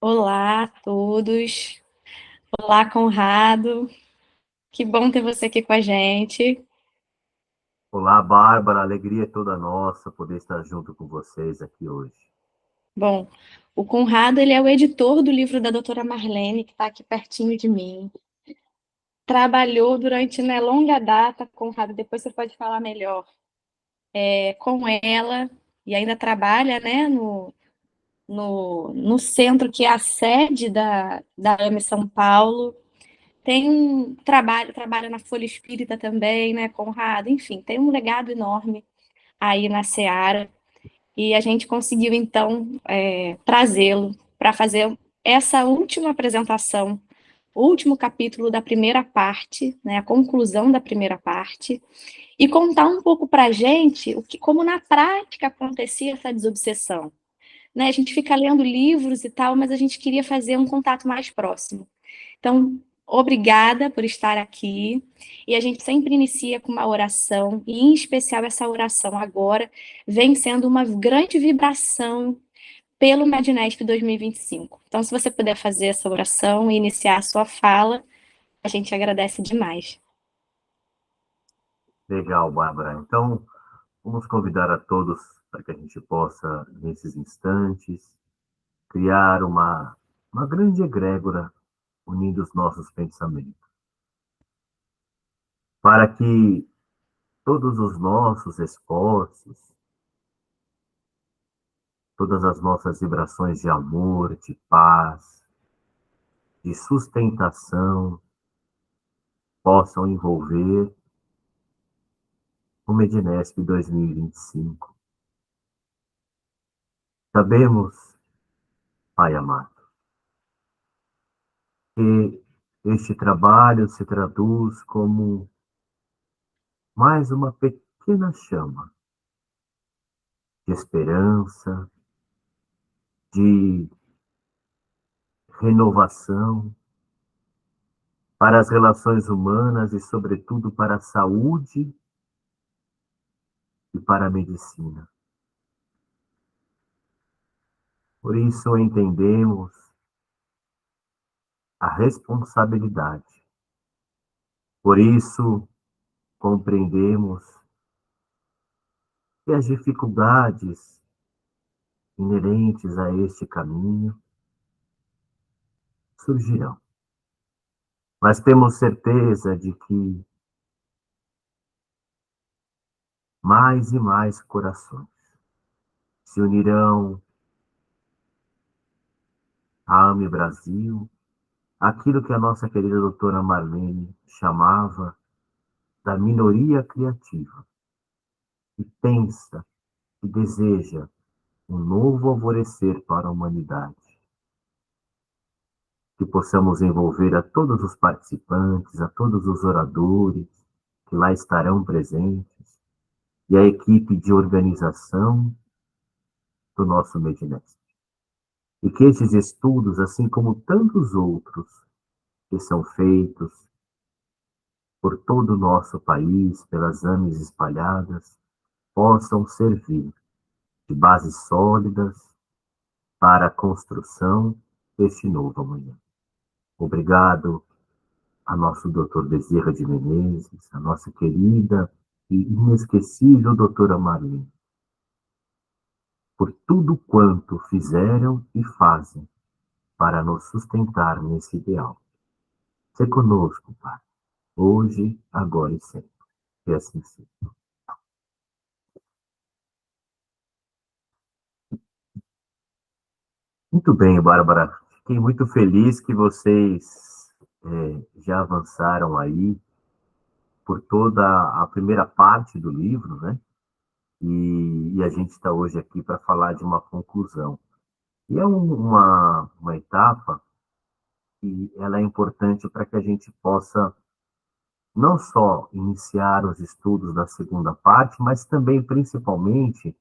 Olá a todos. Olá, Conrado. Que bom ter você aqui com a gente. Olá, Bárbara, a alegria é toda nossa poder estar junto com vocês aqui hoje. Bom, o Conrado, ele é o editor do livro da doutora Marlene, que está aqui pertinho de mim. Trabalhou durante, né, longa data, Conrado, depois você pode falar melhor, com ela, e ainda trabalha, né, no centro que é a sede da AME São Paulo. Tem um trabalha na Folha Espírita também, né, Conrado? Enfim, tem um legado enorme aí na Seara, e a gente conseguiu, então, trazê-lo para fazer essa última apresentação, o último capítulo da primeira parte, né, a conclusão da primeira parte, e contar um pouco para a gente como na prática acontecia essa desobsessão. Né? A gente fica lendo livros e tal, mas a gente queria fazer um contato mais próximo. Então, obrigada por estar aqui. E a gente sempre inicia com uma oração, e em especial essa oração agora vem sendo uma grande vibração pelo Mednesp 2025. Então, se você puder fazer essa oração e iniciar a sua fala, a gente agradece demais. Legal, Bárbara. Então, vamos convidar a todos para que a gente possa, nesses instantes, criar uma grande egrégora unindo os nossos pensamentos, para que todos os nossos esforços, todas as nossas vibrações de amor, de paz, de sustentação, possam envolver o Mednesp 2025. Sabemos, Pai amado, que este trabalho se traduz como mais uma pequena chama de esperança, de renovação para as relações humanas e, sobretudo, para a saúde e para a medicina. Por isso, entendemos a responsabilidade. Por isso, compreendemos que as dificuldades inerentes a este caminho surgirão. Mas temos certeza de que mais e mais corações se unirão à AME Brasil, aquilo que a nossa querida doutora Marlene chamava da minoria criativa, que pensa e deseja um novo alvorecer para a humanidade. Que possamos envolver a todos os participantes, a todos os oradores que lá estarão presentes, e a equipe de organização do nosso Medinest. E que esses estudos, assim como tantos outros que são feitos por todo o nosso país, pelas AMEs espalhadas, possam servir de bases sólidas para a construção deste novo amanhã. Obrigado a nosso Dr. Bezerra de Menezes, a nossa querida e inesquecível doutora Marlene, por tudo quanto fizeram e fazem para nos sustentar nesse ideal. Se conosco, Pai, hoje, agora e sempre. Que assim seja. Muito bem, Bárbara. Fiquei muito feliz que vocês já avançaram aí por toda a primeira parte do livro, né? E a gente está hoje aqui para falar de uma conclusão. E é uma etapa que ela é importante para que a gente possa não só iniciar os estudos da segunda parte, mas também, principalmente,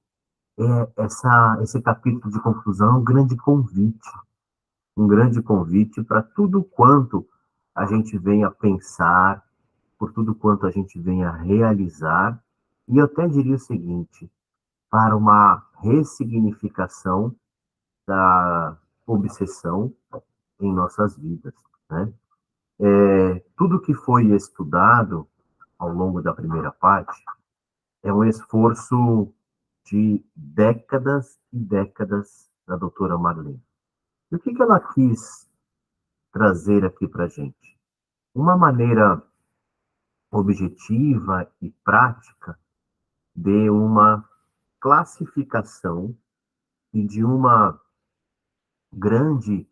esse capítulo de conclusão é um grande convite para tudo quanto a gente venha pensar, por tudo quanto a gente venha realizar, e eu até diria o seguinte, para uma ressignificação obsessão em nossas vidas, né? Tudo que foi estudado ao longo da primeira parte é um esforço de décadas e décadas da doutora Marlene. E o que ela quis trazer aqui para a gente? Uma maneira objetiva e prática de uma classificação e de uma grande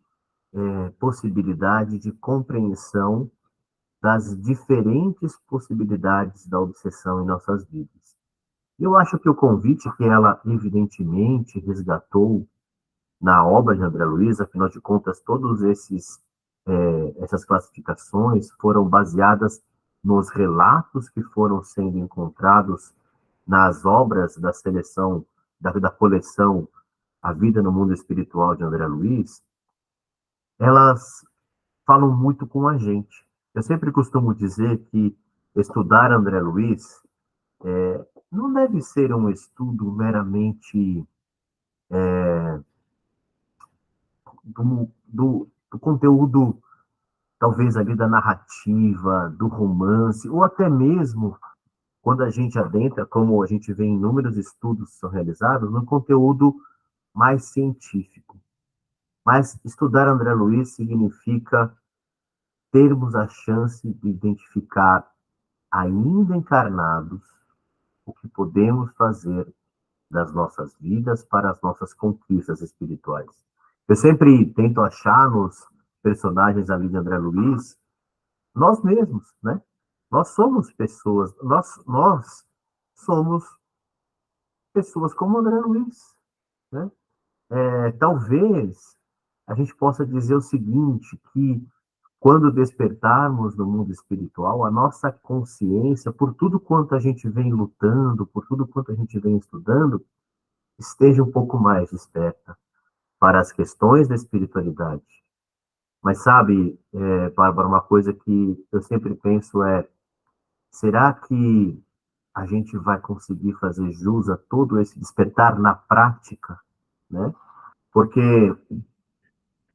possibilidade de compreensão das diferentes possibilidades da obsessão em nossas vidas. Eu acho que o convite que ela evidentemente resgatou na obra de André Luiz, afinal de contas, todos essas classificações foram baseadas nos relatos que foram sendo encontrados nas obras da seleção, da coleção A Vida no Mundo Espiritual de André Luiz. Elas falam muito com a gente. Eu sempre costumo dizer que estudar André Luiz não deve ser um estudo meramente do conteúdo, talvez ali da narrativa, do romance, ou até mesmo quando a gente adentra, como a gente vê em inúmeros estudos que são realizados, no conteúdo mais científico. Mas estudar André Luiz significa termos a chance de identificar, ainda encarnados, o que podemos fazer das nossas vidas para as nossas conquistas espirituais. Eu sempre tento achar nos personagens ali de André Luiz nós mesmos, né? Nós somos pessoas, nós somos pessoas como André Luiz, né? Talvez a gente possa dizer o seguinte, que quando despertarmos no mundo espiritual, a nossa consciência, por tudo quanto a gente vem lutando, por tudo quanto a gente vem estudando, esteja um pouco mais desperta para as questões da espiritualidade. Mas sabe, Bárbara, uma coisa que eu sempre penso será que a gente vai conseguir fazer jus a todo esse despertar na prática, né? Porque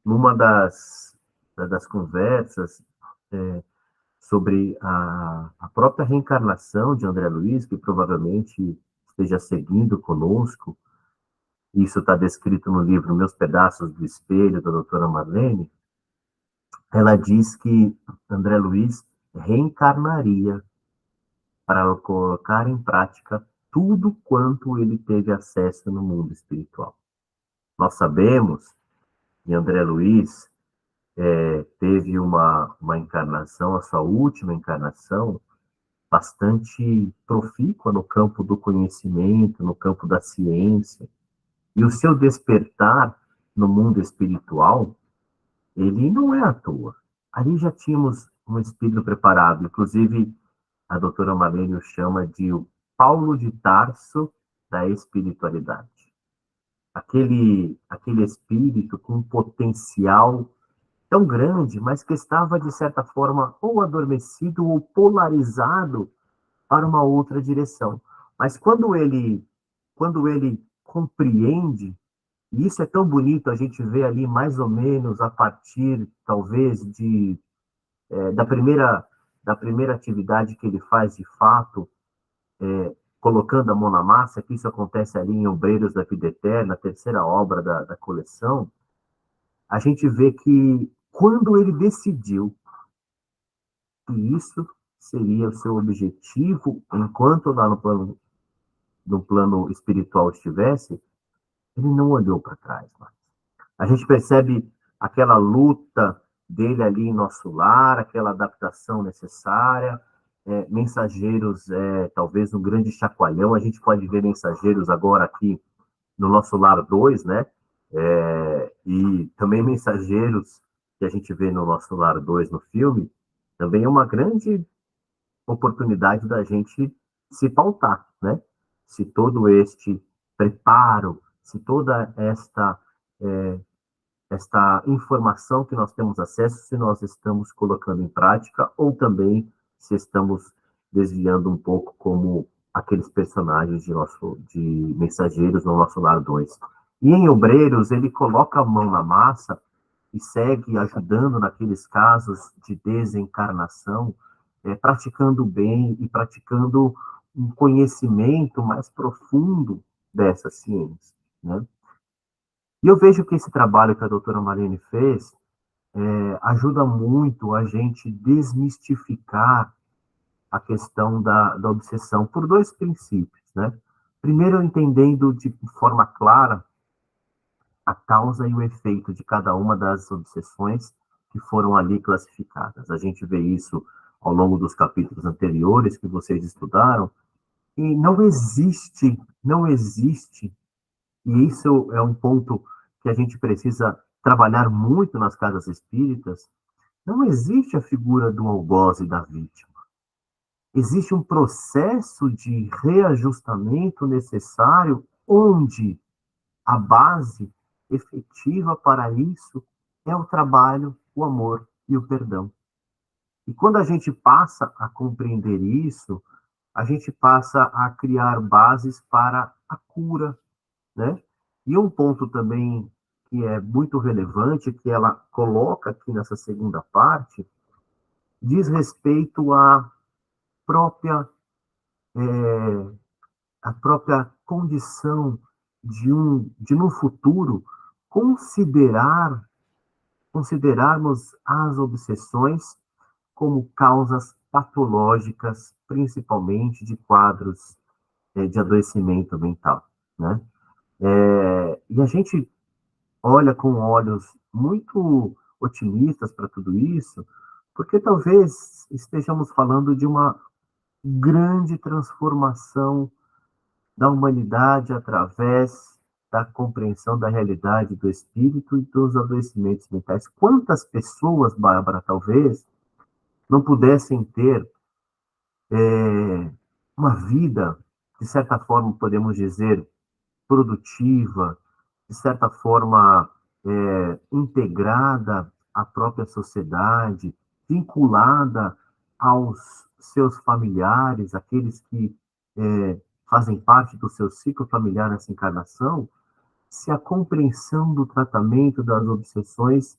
numa das conversas sobre a própria reencarnação de André Luiz, que provavelmente esteja seguindo conosco, isso está descrito no livro Meus Pedaços do Espelho, da doutora Marlene, ela diz que André Luiz reencarnaria para colocar em prática tudo quanto ele teve acesso no mundo espiritual. Nós sabemos que André Luiz teve uma encarnação, a sua última encarnação, bastante profícua no campo do conhecimento, no campo da ciência. E o seu despertar no mundo espiritual, ele não é à toa. Ali já tínhamos um espírito preparado, inclusive a doutora Marlene o chama de o Paulo de Tarso da espiritualidade. Aquele espírito com um potencial tão grande, mas que estava, de certa forma, ou adormecido ou polarizado para uma outra direção. Mas quando ele compreende, e isso é tão bonito, a gente vê ali mais ou menos a partir, talvez, da primeira atividade que ele faz de fato, colocando a mão na massa, que isso acontece ali em Obreiros da Vida Eterna, a terceira obra da coleção, a gente vê que quando ele decidiu que isso seria o seu objetivo, enquanto lá no plano espiritual estivesse, ele não olhou para trás. Mas a gente percebe aquela luta dele ali em nosso lar, aquela adaptação necessária, Mensageiros, talvez um grande chacoalhão, a gente pode ver Mensageiros agora aqui no nosso lar 2, né? E também Mensageiros, que a gente vê no nosso lar 2 no filme, também é uma grande oportunidade da gente se pautar, né? Se todo este preparo, se toda esta informação que nós temos acesso, se nós estamos colocando em prática, ou também se estamos desviando um pouco como aqueles personagens de Mensageiros no nosso lar 2. E em Obreiros, ele coloca a mão na massa e segue ajudando naqueles casos de desencarnação, praticando o bem e praticando um conhecimento mais profundo dessa ciência, né? E eu vejo que esse trabalho que a doutora Marlene fez ajuda muito a gente desmistificar a questão da obsessão por dois princípios, né? Primeiro, entendendo de forma clara a causa e o efeito de cada uma das obsessões que foram ali classificadas. A gente vê isso ao longo dos capítulos anteriores que vocês estudaram, e não existe, e isso é um ponto que a gente precisa trabalhar muito nas casas espíritas, não existe a figura do algoz e da vítima. Existe um processo de reajustamento necessário onde a base efetiva para isso é o trabalho, o amor e o perdão. E quando a gente passa a compreender isso, a gente passa a criar bases para a cura, né? E um ponto também que é muito relevante, que ela coloca aqui nessa segunda parte, diz respeito à própria, à própria condição de no futuro considerarmos as obsessões como causas patológicas, principalmente de quadros de adoecimento mental, né? E a gente olha com olhos muito otimistas para tudo isso, porque talvez estejamos falando de uma grande transformação da humanidade através da compreensão da realidade do espírito e dos adoecimentos mentais. Quantas pessoas, Bárbara, talvez, não pudessem ter uma vida, de certa forma, podemos dizer, produtiva, de certa forma, integrada à própria sociedade, vinculada aos seus familiares, aqueles que fazem parte do seu ciclo familiar nessa encarnação, se a compreensão do tratamento das obsessões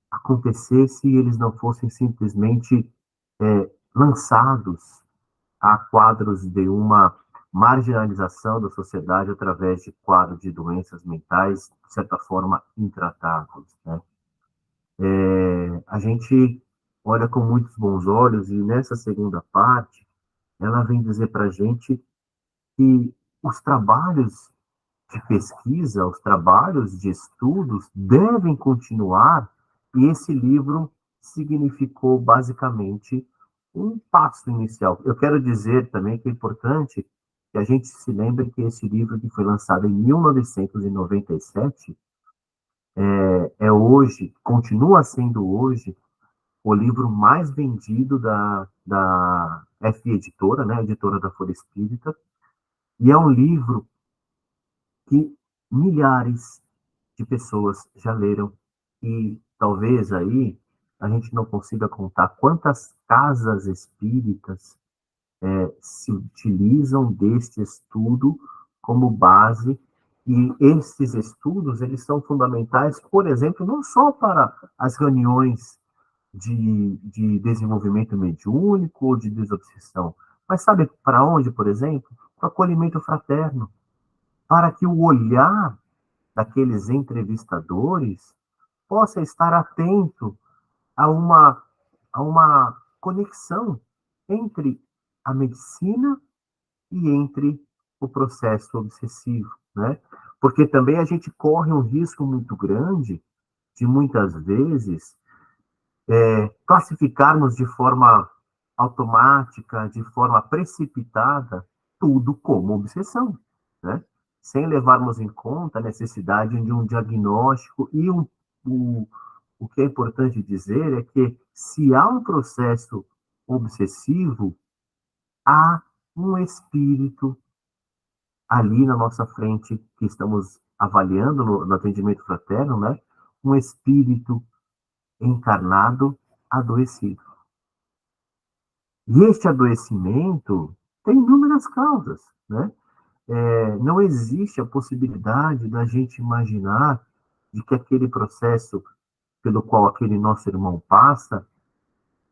acontecesse e eles não fossem simplesmente lançados a quadros de uma marginalização da sociedade através de quadros de doenças mentais, de certa forma, intratáveis, né? A gente olha com muitos bons olhos e nessa segunda parte, ela vem dizer para a gente que os trabalhos de pesquisa, os trabalhos de estudos devem continuar, e esse livro significou basicamente um passo inicial. Eu quero dizer também que é importante que a gente se lembre que esse livro, que foi lançado em 1997, é hoje, continua sendo hoje, o livro mais vendido da F Editora, né, a editora da Folha Espírita, e é um livro que milhares de pessoas já leram, e talvez aí a gente não consiga contar quantas casas espíritas se utilizam deste estudo como base, e esses estudos eles são fundamentais, por exemplo, não só para as reuniões de desenvolvimento mediúnico ou de desobsessão, mas sabe para onde, por exemplo? Para o acolhimento fraterno, para que o olhar daqueles entrevistadores possa estar atento a uma conexão entre a medicina e entre o processo obsessivo, né? Porque também a gente corre um risco muito grande de muitas vezes classificarmos de forma automática, de forma precipitada, tudo como obsessão, né? Sem levarmos em conta a necessidade de um diagnóstico e o que é importante dizer é que se há um processo obsessivo, há um espírito ali na nossa frente que estamos avaliando no atendimento fraterno, né? Um espírito encarnado adoecido. E este adoecimento tem inúmeras causas, né? não existe a possibilidade da gente imaginar de que aquele processo pelo qual aquele nosso irmão passa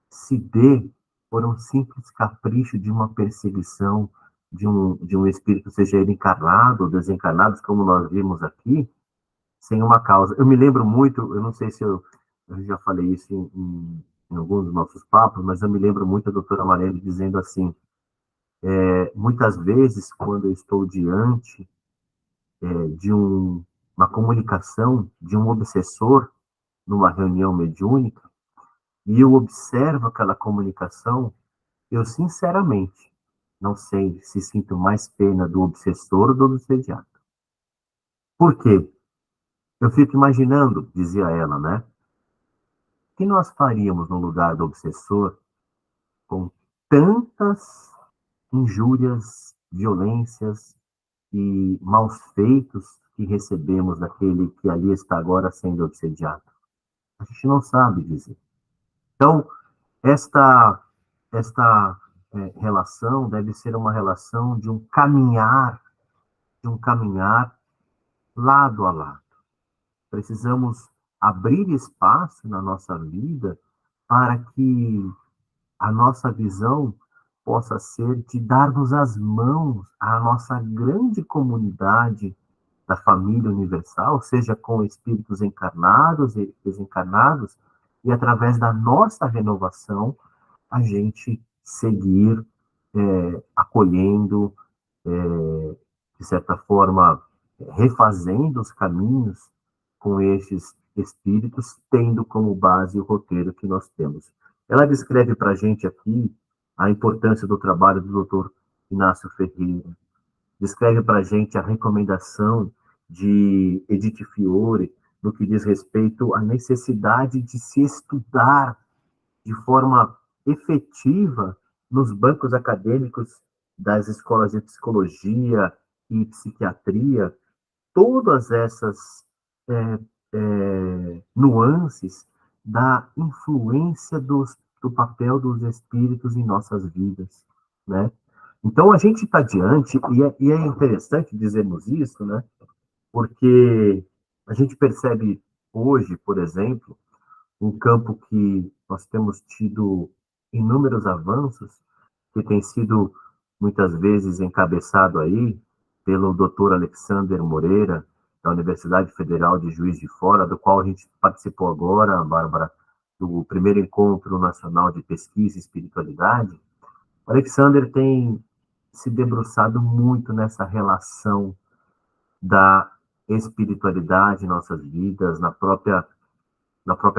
se dê por um simples capricho de uma perseguição de um espírito, seja ele encarnado ou desencarnado, como nós vimos aqui, sem uma causa. Eu me lembro muito, eu não sei se eu já falei isso em alguns dos nossos papos, mas eu me lembro muito da doutora Marielle dizendo assim, muitas vezes, quando eu estou diante de uma comunicação de um obsessor numa reunião mediúnica, e eu observo aquela comunicação, eu sinceramente não sei se sinto mais pena do obsessor ou do obsediado. Por quê? Eu fico imaginando, dizia ela, né? O que nós faríamos no lugar do obsessor com tantas injúrias, violências e maus feitos que recebemos daquele que ali está agora sendo obsediado? A gente não sabe dizer. Então, esta relação deve ser uma relação de um caminhar lado a lado. Precisamos abrir espaço na nossa vida para que a nossa visão possa ser de darmos as mãos à nossa grande comunidade da família universal, seja com espíritos encarnados e desencarnados, e através da nossa renovação, a gente seguir acolhendo, de certa forma, refazendo os caminhos com estes espíritos, tendo como base o roteiro que nós temos. Ela descreve para a gente aqui a importância do trabalho do Dr. Inácio Ferreira, descreve para a gente a recomendação de Edith Fiore no que diz respeito à necessidade de se estudar de forma efetiva nos bancos acadêmicos das escolas de psicologia e psiquiatria, todas essas nuances da influência do papel dos espíritos em nossas vidas, né? Então, a gente está diante, e é interessante dizermos isso, né? Porque a gente percebe hoje, por exemplo, um campo que nós temos tido inúmeros avanços, que tem sido muitas vezes encabeçado aí pelo Dr. Alexander Moreira, da Universidade Federal de Juiz de Fora, do qual a gente participou agora, Bárbara, do primeiro encontro nacional de pesquisa e espiritualidade. O Alexander tem se debruçado muito nessa relação da espiritualidade em nossas vidas, na própria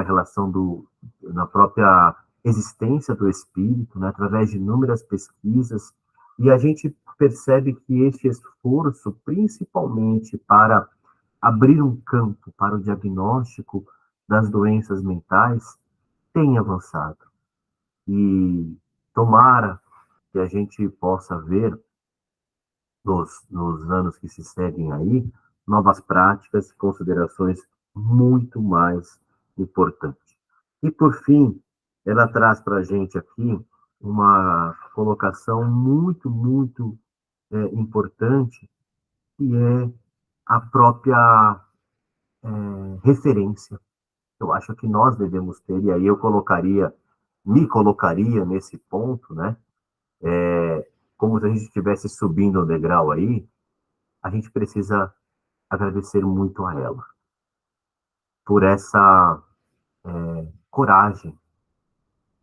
relação na própria existência do espírito, né, através de inúmeras pesquisas, e a gente percebe que este esforço, principalmente para abrir um campo para o diagnóstico das doenças mentais, tem avançado. E tomara que a gente possa ver nos anos que se seguem aí, novas práticas e considerações muito mais importantes. E, por fim, ela traz para a gente aqui uma colocação muito, muito importante, que é a própria referência. Eu acho que nós devemos ter, e aí me colocaria nesse ponto, né? Como se a gente estivesse subindo um degrau aí, a gente precisa agradecer muito a ela por essa coragem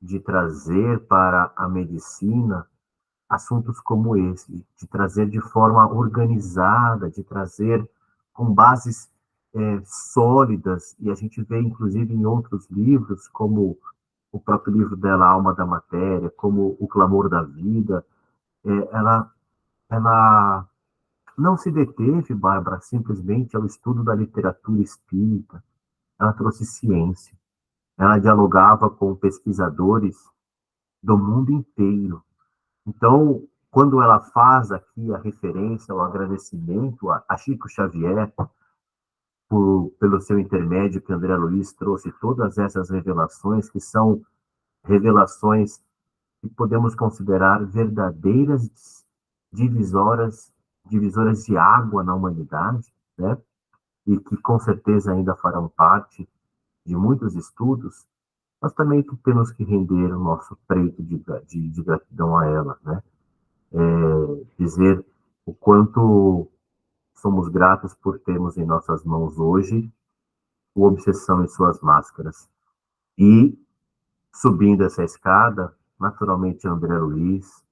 de trazer para a medicina assuntos como esse, de trazer de forma organizada, de trazer com bases sólidas, e a gente vê, inclusive, em outros livros, como o próprio livro dela, Alma da Matéria, como O Clamor da Vida, ela não se deteve, Bárbara, simplesmente ao estudo da literatura espírita, ela trouxe ciência, ela dialogava com pesquisadores do mundo inteiro. Então, quando ela faz aqui a referência, o agradecimento a Chico Xavier, pelo seu intermédio que André Luiz trouxe todas essas revelações, que são revelações que podemos considerar verdadeiras divisoras divisoras de água na humanidade, né? E que com certeza ainda farão parte de muitos estudos, nós também temos que render o nosso preito de gratidão a ela, né? Dizer o quanto somos gratos por termos em nossas mãos hoje o Obsessão e suas máscaras. E, subindo essa escada, naturalmente André Luiz,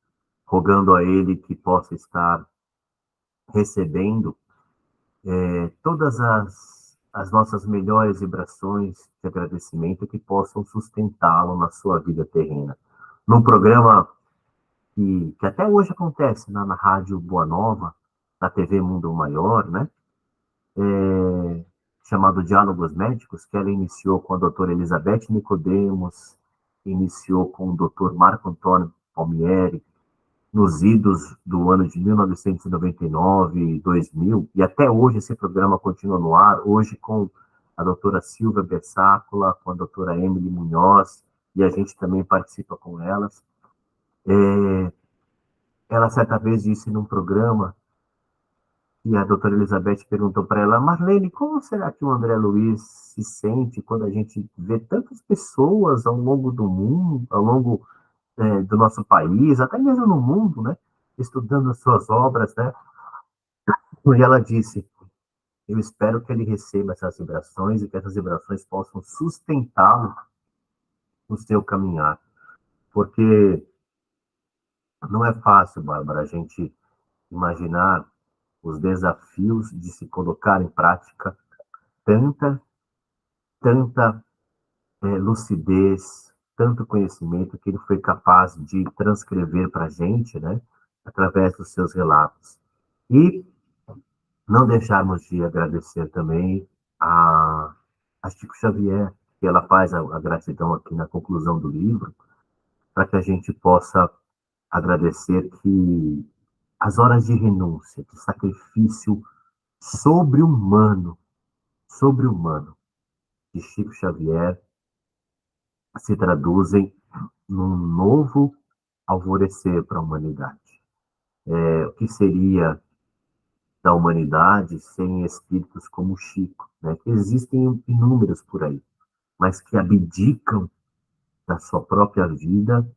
rogando a ele que possa estar recebendo todas as nossas melhores vibrações de agradecimento que possam sustentá-lo na sua vida terrena. Num programa que até hoje acontece na Rádio Boa Nova, na TV Mundo Maior, né? Chamado Diálogos Médicos, que ela iniciou com a doutora Elizabeth Nicodemos, iniciou com o doutor Marco Antônio Palmieri, nos idos do ano de 1999 e 2000, e até hoje esse programa continua no ar, hoje com a doutora Silvia Bersácola, com a doutora Emily Munhoz, e a gente também participa com elas. Ela certa vez disse num programa, e a doutora Elizabeth perguntou para ela, Marlene, como será que o André Luiz se sente quando a gente vê tantas pessoas ao longo do mundo, ao longo do nosso país, até mesmo no mundo, né, estudando as suas obras, né? E ela disse, eu espero que ele receba essas vibrações e que essas vibrações possam sustentá-lo no seu caminhar, porque não é fácil, Bárbara, a gente imaginar os desafios de se colocar em prática tanta lucidez, tanto conhecimento que ele foi capaz de transcrever para a gente, né, através dos seus relatos. E não deixarmos de agradecer também a Chico Xavier, que ela faz a gratidão aqui na conclusão do livro, para que a gente possa agradecer que as horas de renúncia, de sacrifício sobre-humano, de Chico Xavier, se traduzem num novo alvorecer para a humanidade. O que seria da humanidade sem espíritos como Chico, né? Que existem inúmeros por aí, mas que abdicam da sua própria vida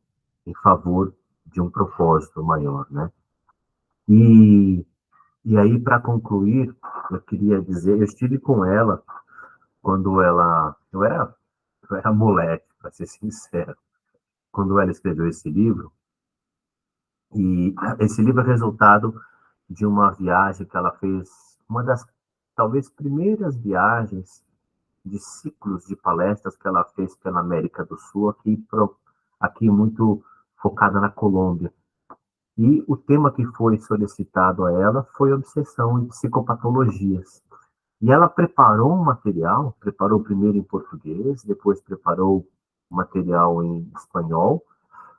em favor de um propósito maior, né? E, e aí, para concluir, eu queria dizer, eu estive com ela quando eu era moleque, para ser sincero, quando ela escreveu esse livro, e esse livro é resultado de uma viagem que ela fez, uma das, talvez, primeiras viagens de ciclos de palestras que ela fez pela América do Sul, aqui muito focada na Colômbia. E o tema que foi solicitado a ela foi obsessão e psicopatologias. E ela preparou um material, preparou primeiro em português, depois preparou o material em espanhol,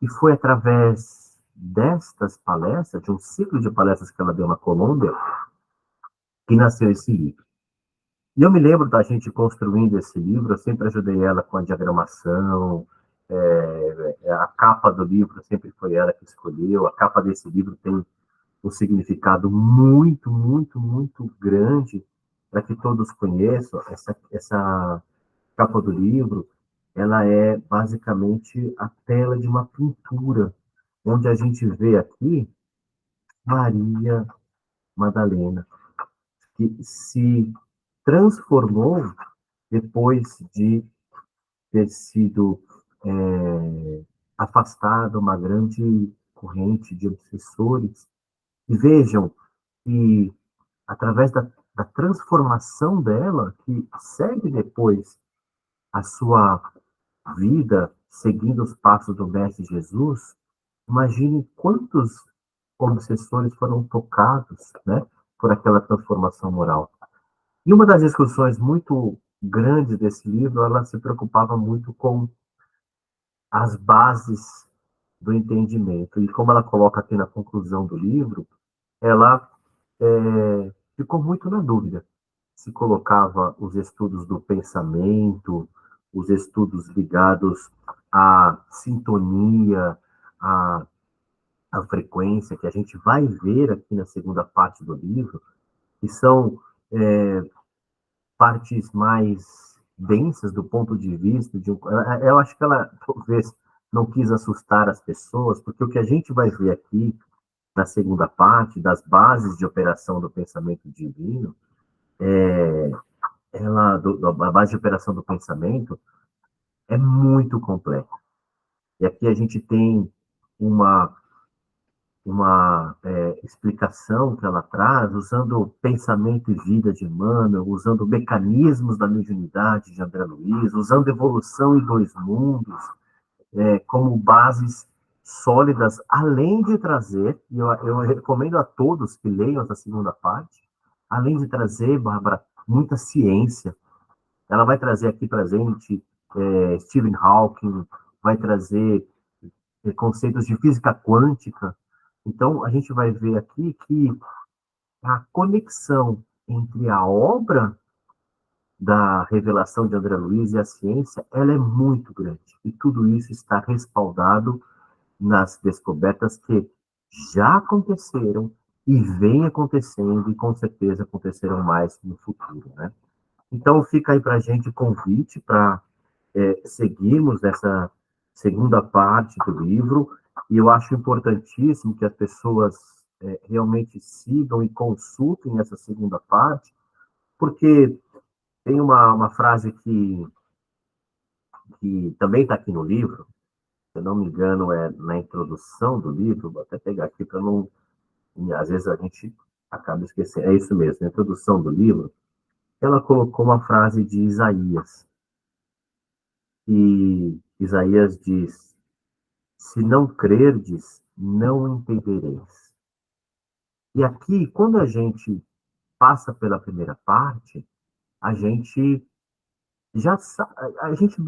e foi através destas palestras, de um ciclo de palestras que ela deu na Colômbia, que nasceu esse livro. E eu me lembro da gente construindo esse livro, eu sempre ajudei ela com a diagramação, a capa do livro sempre foi ela que escolheu, a capa desse livro tem um significado muito, muito, muito grande para que todos conheçam. Essa capa do livro, ela é basicamente a tela de uma pintura, onde a gente vê aqui Maria Madalena, que se transformou depois de ter sido afastada uma grande corrente de obsessores. E vejam que, através da transformação dela, que segue depois a sua vida, seguindo os passos do Mestre Jesus, imagine quantos obsessores foram tocados, né, por aquela transformação moral. E uma das discussões muito grandes desse livro, ela se preocupava muito com as bases do entendimento. E como ela coloca aqui na conclusão do livro, ela ficou muito na dúvida se colocava os estudos do pensamento, os estudos ligados à sintonia, à a frequência, que a gente vai ver aqui na segunda parte do livro, que são partes mais densas do ponto de vista de eu acho que ela talvez não quis assustar as pessoas, porque o que a gente vai ver aqui na segunda parte das bases de operação do pensamento divino, a base de operação do pensamento é muito complexa. E aqui a gente tem uma explicação que ela traz, usando pensamento e vida de Emmanuel, usando mecanismos da mediunidade de André Luiz, usando evolução em dois mundos, como bases sólidas, além de trazer, e eu recomendo a todos que leiam essa segunda parte, além de trazer, Bárbara, muita ciência. Ela vai trazer aqui para a gente Stephen Hawking, vai trazer conceitos de física quântica. Então, a gente vai ver aqui que a conexão entre a obra da revelação de André Luiz e a ciência, ela é muito grande. E tudo isso está respaldado nas descobertas que já aconteceram e vêm acontecendo e com certeza acontecerão mais no futuro, né? Então, fica aí para a gente o convite para seguirmos nessa segunda parte do livro, e eu acho importantíssimo que as pessoas realmente sigam e consultem essa segunda parte, porque tem uma frase que também está aqui no livro, se eu não me engano, é na introdução do livro, vou até pegar aqui para não. Às vezes a gente acaba esquecendo, é isso mesmo, na introdução do livro, ela colocou uma frase de Isaías, e Isaías diz: se não crerdes, não entendereis. E aqui, quando a gente passa pela primeira parte, a gente já sabe, a gente,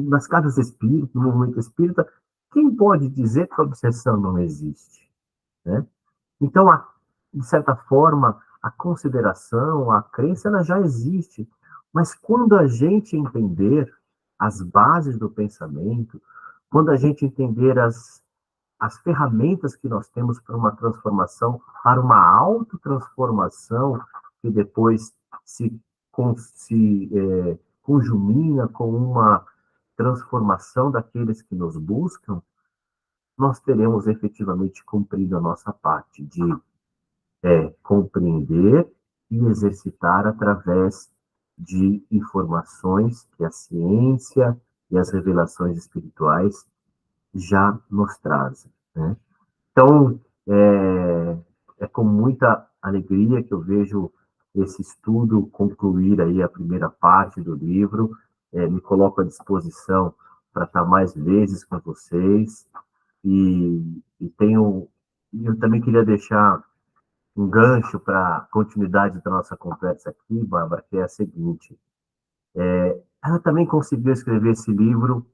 nas casas espíritas, no movimento espírita, quem pode dizer que a obsessão não existe? Né? Então, de certa forma, a consideração, a crença, ela já existe. Mas quando a gente entender as bases do pensamento, quando a gente entender as ferramentas que nós temos para uma transformação, para uma autotransformação, que depois se conjumina com uma transformação daqueles que nos buscam, nós teremos efetivamente cumprido a nossa parte de compreender e exercitar através de informações que a ciência e as revelações espirituais já nos trazem, né? Então, é com muita alegria que eu vejo esse estudo concluir aí a primeira parte do livro. Me coloco à disposição para estar mais vezes com vocês. Eu também queria deixar um gancho para a continuidade da nossa conversa aqui, Bárbara, que é a seguinte. Ela também conseguiu escrever esse livro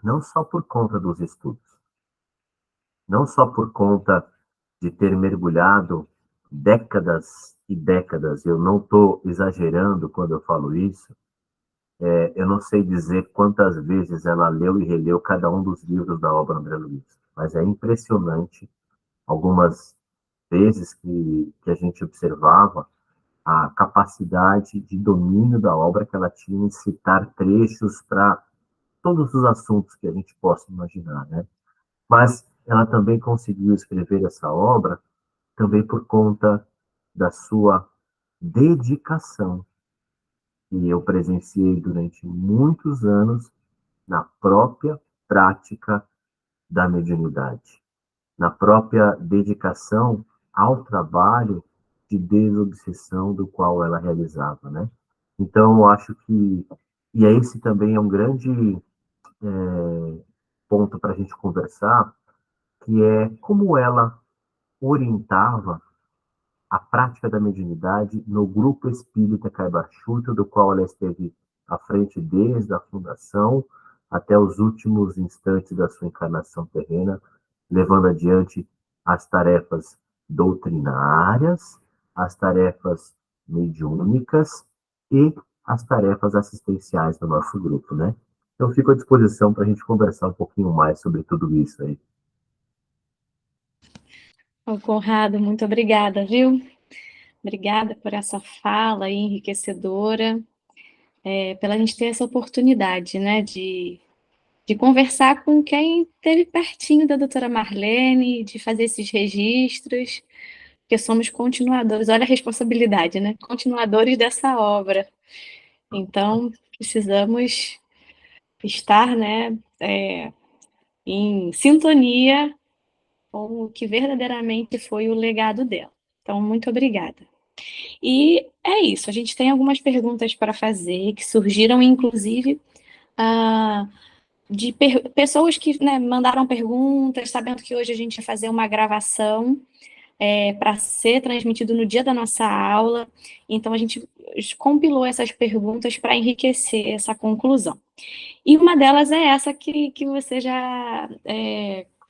não só por conta dos estudos, não só por conta de ter mergulhado décadas e décadas, eu não estou exagerando quando eu falo isso, eu não sei dizer quantas vezes ela leu e releu cada um dos livros da obra André Luiz, mas é impressionante algumas vezes que a gente observava a capacidade de domínio da obra que ela tinha em citar trechos para todos os assuntos que a gente possa imaginar, né? Mas ela também conseguiu escrever essa obra também por conta da sua dedicação, que eu presenciei durante muitos anos na própria prática da mediunidade, na própria dedicação ao trabalho de desobsessão do qual ela realizava, né? Então, eu acho que, e esse também é um grande ponto para a gente conversar, que é como ela orientava a prática da mediunidade no Grupo Espírita Caibachuta, do qual ela esteve à frente desde a fundação até os últimos instantes da sua encarnação terrena, levando adiante as tarefas doutrinárias, as tarefas mediúnicas e as tarefas assistenciais do nosso grupo, né? Eu fico à disposição para a gente conversar um pouquinho mais sobre tudo isso aí. Ô, Conrado, muito obrigada, viu? Obrigada por essa fala aí enriquecedora, pela gente ter essa oportunidade, né, de conversar com quem esteve pertinho da doutora Marlene, de fazer esses registros, porque somos continuadores, olha a responsabilidade, né? Continuadores dessa obra. Então, precisamos estar, né, em sintonia com o que verdadeiramente foi o legado dela. Então, muito obrigada. E é isso, a gente tem algumas perguntas para fazer, que surgiram, inclusive, ah, de pessoas que, né, mandaram perguntas, sabendo que hoje a gente vai fazer uma gravação para ser transmitido no dia da nossa aula. Então, a gente compilou essas perguntas para enriquecer essa conclusão. E uma delas é essa que você já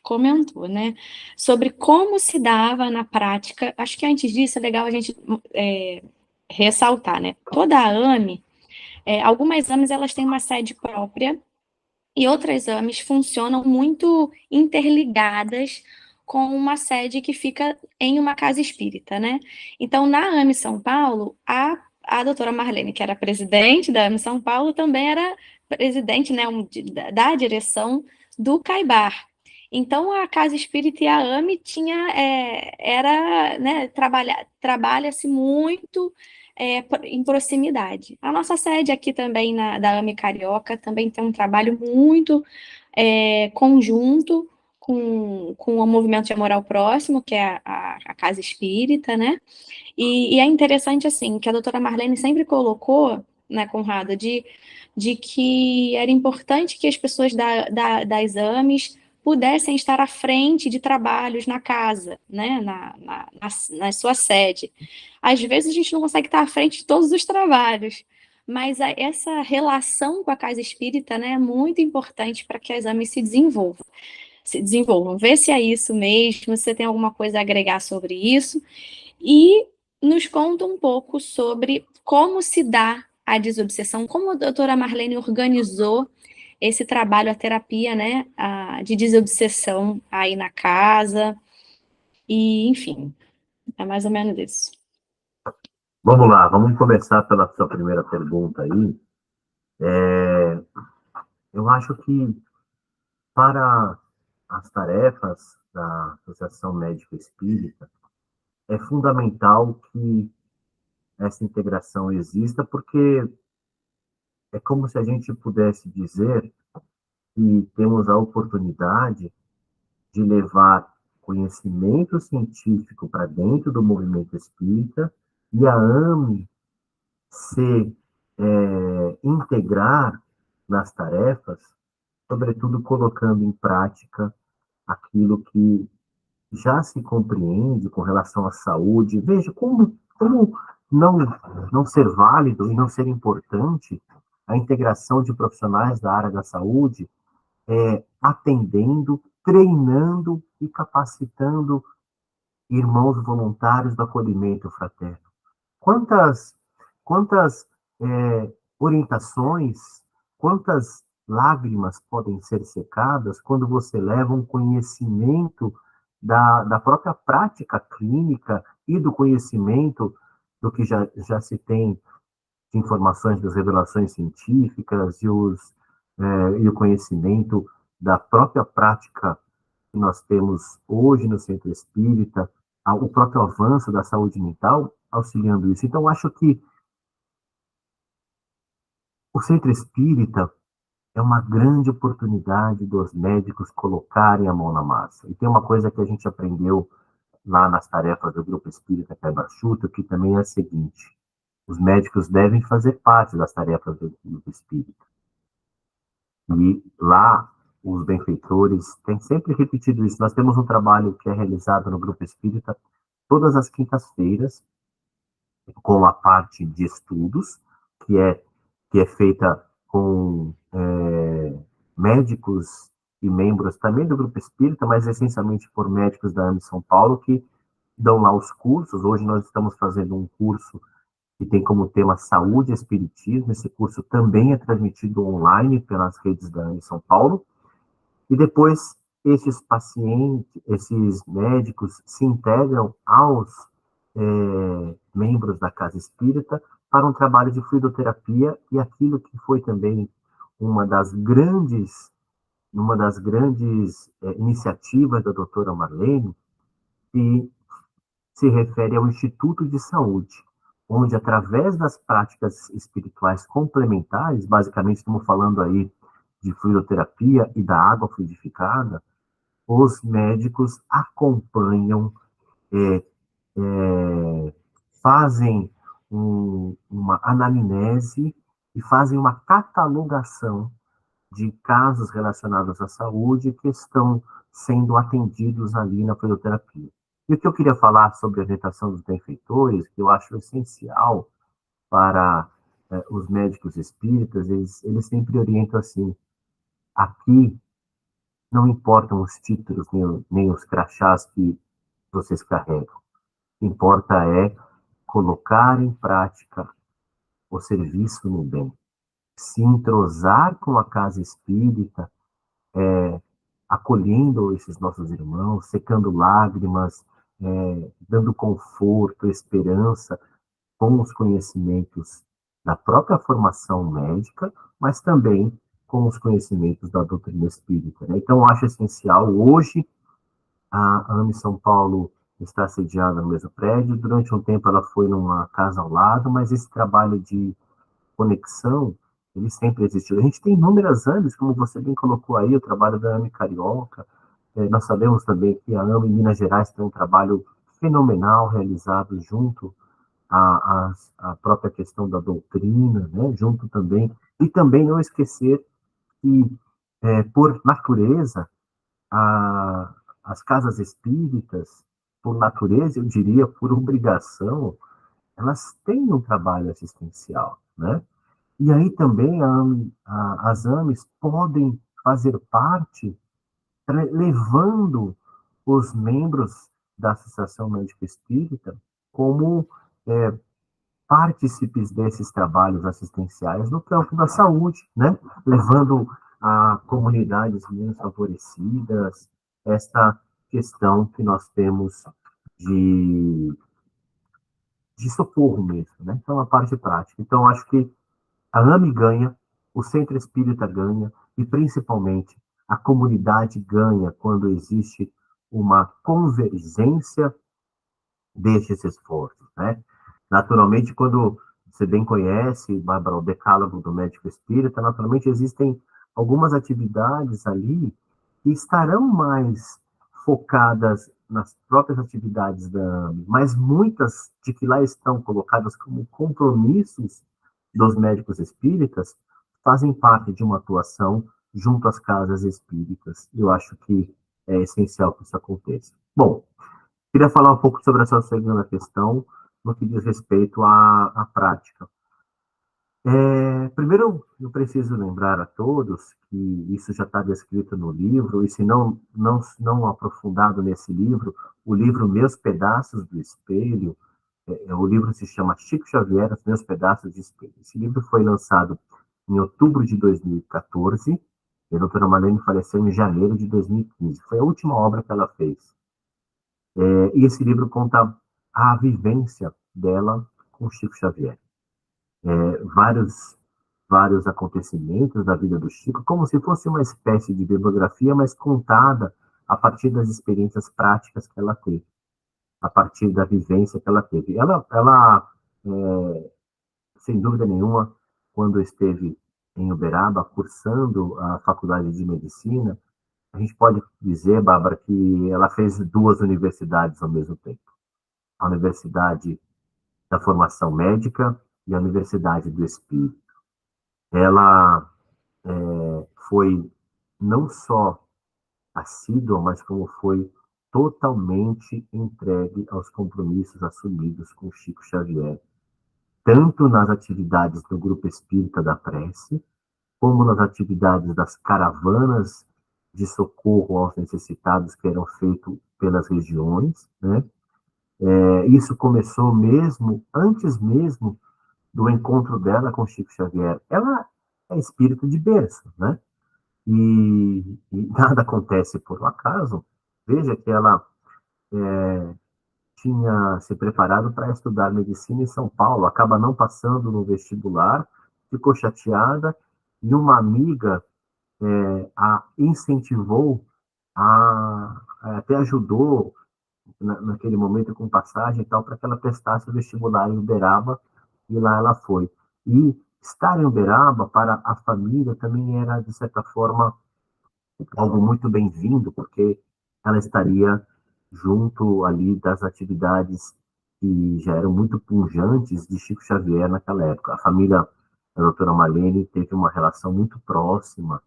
comentou, né? Sobre como se dava na prática. Acho que antes disso é legal a gente ressaltar, né? Toda a AME, algumas AMEs elas têm uma sede própria e outras AMEs funcionam muito interligadas com uma sede que fica em uma casa espírita, né? Então, na AME São Paulo, a doutora Marlene, que era presidente da AME São Paulo, também era presidente, né, da direção do Caibar. Então, a Casa Espírita e a AME né, trabalha-se muito em proximidade. A nossa sede aqui também, da AME Carioca, também tem um trabalho muito conjunto com o Movimento de Amor ao Próximo, que é a Casa Espírita, né? E é interessante, assim, que a doutora Marlene sempre colocou, né, Conrado, de que era importante que as pessoas das AMEs pudessem estar à frente de trabalhos na casa, né, na sua sede. Às vezes a gente não consegue estar à frente de todos os trabalhos, mas essa relação com a casa espírita, né, é muito importante para que as AMEs se desenvolvam. Vê se é isso mesmo, se você tem alguma coisa a agregar sobre isso, e nos conta um pouco sobre como se dá a desobsessão, como a doutora Marlene organizou esse trabalho, a terapia, né, de desobsessão aí na casa, e enfim, é mais ou menos isso. Vamos lá, vamos começar pela sua primeira pergunta aí. Eu acho que para as tarefas da Associação Médica Espírita, é fundamental que essa integração exista, porque é como se a gente pudesse dizer que temos a oportunidade de levar conhecimento científico para dentro do movimento espírita e a AME se integrar nas tarefas, sobretudo colocando em prática aquilo que já se compreende com relação à saúde. Veja como não, não ser válido e não ser importante a integração de profissionais da área da saúde, atendendo, treinando e capacitando irmãos voluntários do acolhimento fraterno. Quantas, quantas orientações, quantas lágrimas podem ser secadas quando você leva um conhecimento da própria prática clínica e do conhecimento do que já se tem de informações das revelações científicas e o conhecimento da própria prática que nós temos hoje no Centro Espírita, o próprio avanço da saúde mental auxiliando isso. Então, acho que o Centro Espírita é uma grande oportunidade dos médicos colocarem a mão na massa. E tem uma coisa que a gente aprendeu lá nas tarefas do Grupo Espírita Caibachuto, que também é a seguinte: os médicos devem fazer parte das tarefas do Grupo Espírita. E lá, os benfeitores têm sempre repetido isso. Nós temos um trabalho que é realizado no Grupo Espírita todas as quintas-feiras, com a parte de estudos, que é feita com médicos e membros também do Grupo Espírita, mas essencialmente por médicos da AME São Paulo, que dão lá os cursos. Hoje nós estamos fazendo um curso que tem como tema Saúde e Espiritismo. Esse curso também é transmitido online pelas redes da AME São Paulo. E depois esses pacientes, esses médicos se integram aos membros da casa espírita para um trabalho de fluidoterapia, e aquilo que foi também uma das grandes iniciativas da doutora Marlene, que se refere ao Instituto de Saúde, onde, através das práticas espirituais complementares, basicamente estamos falando aí de fluidoterapia e da água fluidificada, os médicos acompanham, fazem uma anamnese e fazem uma catalogação de casos relacionados à saúde que estão sendo atendidos ali na fluidoterapia. E o que eu queria falar sobre a orientação dos benfeitores, que eu acho essencial para os médicos espíritas, eles sempre orientam assim: aqui não importam os títulos nem os crachás que vocês carregam. O que importa é colocar em prática o serviço no bem, se entrosar com a casa espírita, acolhendo esses nossos irmãos, secando lágrimas, dando conforto, esperança, com os conhecimentos da própria formação médica, mas também com os conhecimentos da doutrina espírita, né? Então, eu acho essencial. Hoje, a AME São Paulo está sediada no mesmo prédio. Durante um tempo, ela foi numa casa ao lado, mas esse trabalho de conexão, ele sempre existiu. A gente tem inúmeras AMEs, como você bem colocou aí, o trabalho da AME Carioca. Nós sabemos também que a AME Minas Gerais tem um trabalho fenomenal realizado junto à própria questão da doutrina, né? Junto também, e também não esquecer que, por natureza, as casas espíritas, por natureza, eu diria, por obrigação, elas têm um trabalho assistencial, né? E aí também as AMEs podem fazer parte, levando os membros da Associação Médica Espírita como partícipes desses trabalhos assistenciais no campo da saúde, né? Levando a comunidades menos favorecidas esta questão que nós temos de, de socorro mesmo, né? Então, a parte prática. Então, acho que a AME ganha, o Centro Espírita ganha, e principalmente a comunidade ganha quando existe uma convergência destes esforços, né? Naturalmente, quando você bem conhece, Bárbara, o decálogo do médico espírita, naturalmente existem algumas atividades ali que estarão mais focadas nas próprias atividades da AME, mas muitas de que lá estão colocadas como compromissos dos médicos espíritas fazem parte de uma atuação junto às casas espíritas. Eu acho que é essencial que isso aconteça. Bom, queria falar um pouco sobre essa segunda questão, no que diz respeito à prática. Primeiro, eu preciso lembrar a todos que isso já está descrito no livro, e se não aprofundado nesse livro, o livro Meus Pedaços do Espelho, o livro se chama Chico Xavier, Os Meus Pedaços de Espelho. Esse livro foi lançado em outubro de 2014, e a doutora Marlene faleceu em janeiro de 2015. Foi a última obra que ela fez. E esse livro conta a vivência dela com Chico Xavier. Vários acontecimentos da vida do Chico, como se fosse uma espécie de bibliografia, mas contada a partir das experiências práticas que ela teve, a partir da vivência que ela teve. Ela sem dúvida nenhuma, quando esteve em Uberaba, cursando a faculdade de medicina, a gente pode dizer, Bárbara, que ela fez duas universidades ao mesmo tempo. A Universidade da Formação Médica e a Universidade do Espírito. Ela foi não só assídua, mas como foi totalmente entregue aos compromissos assumidos com Chico Xavier, tanto nas atividades do Grupo Espírita da Prece, como nas atividades das caravanas de socorro aos necessitados que eram feitas pelas regiões, né? Isso começou antes mesmo do encontro dela com Chico Xavier. Ela é espírita de berço, né? e nada acontece por um acaso. Veja que ela tinha se preparado para estudar medicina em São Paulo, acaba não passando no vestibular, ficou chateada, e uma amiga a incentivou, até ajudou naquele momento com passagem e tal, para que ela prestasse o vestibular em Uberaba, e lá ela foi. E estar em Uberaba, para a família, também era, de certa forma, algo muito bem-vindo, porque ela estaria junto ali das atividades que já eram muito pujantes de Chico Xavier naquela época. A família da doutora Marlene teve uma relação muito próxima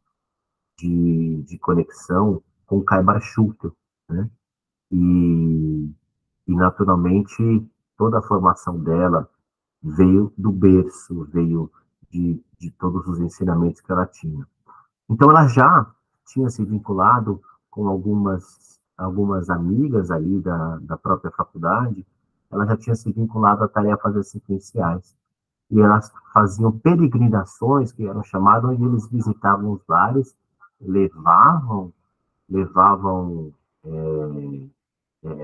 de conexão com o Caibar Schutel, né? E, e, naturalmente, toda a formação dela veio do berço, veio de todos os ensinamentos que ela tinha. Então, ela já tinha se vinculado com algumas amigas ali da própria faculdade, ela já tinha se vinculado a tarefas assistenciais. E elas faziam peregrinações, que eram chamadas, onde eles visitavam os lares, levavam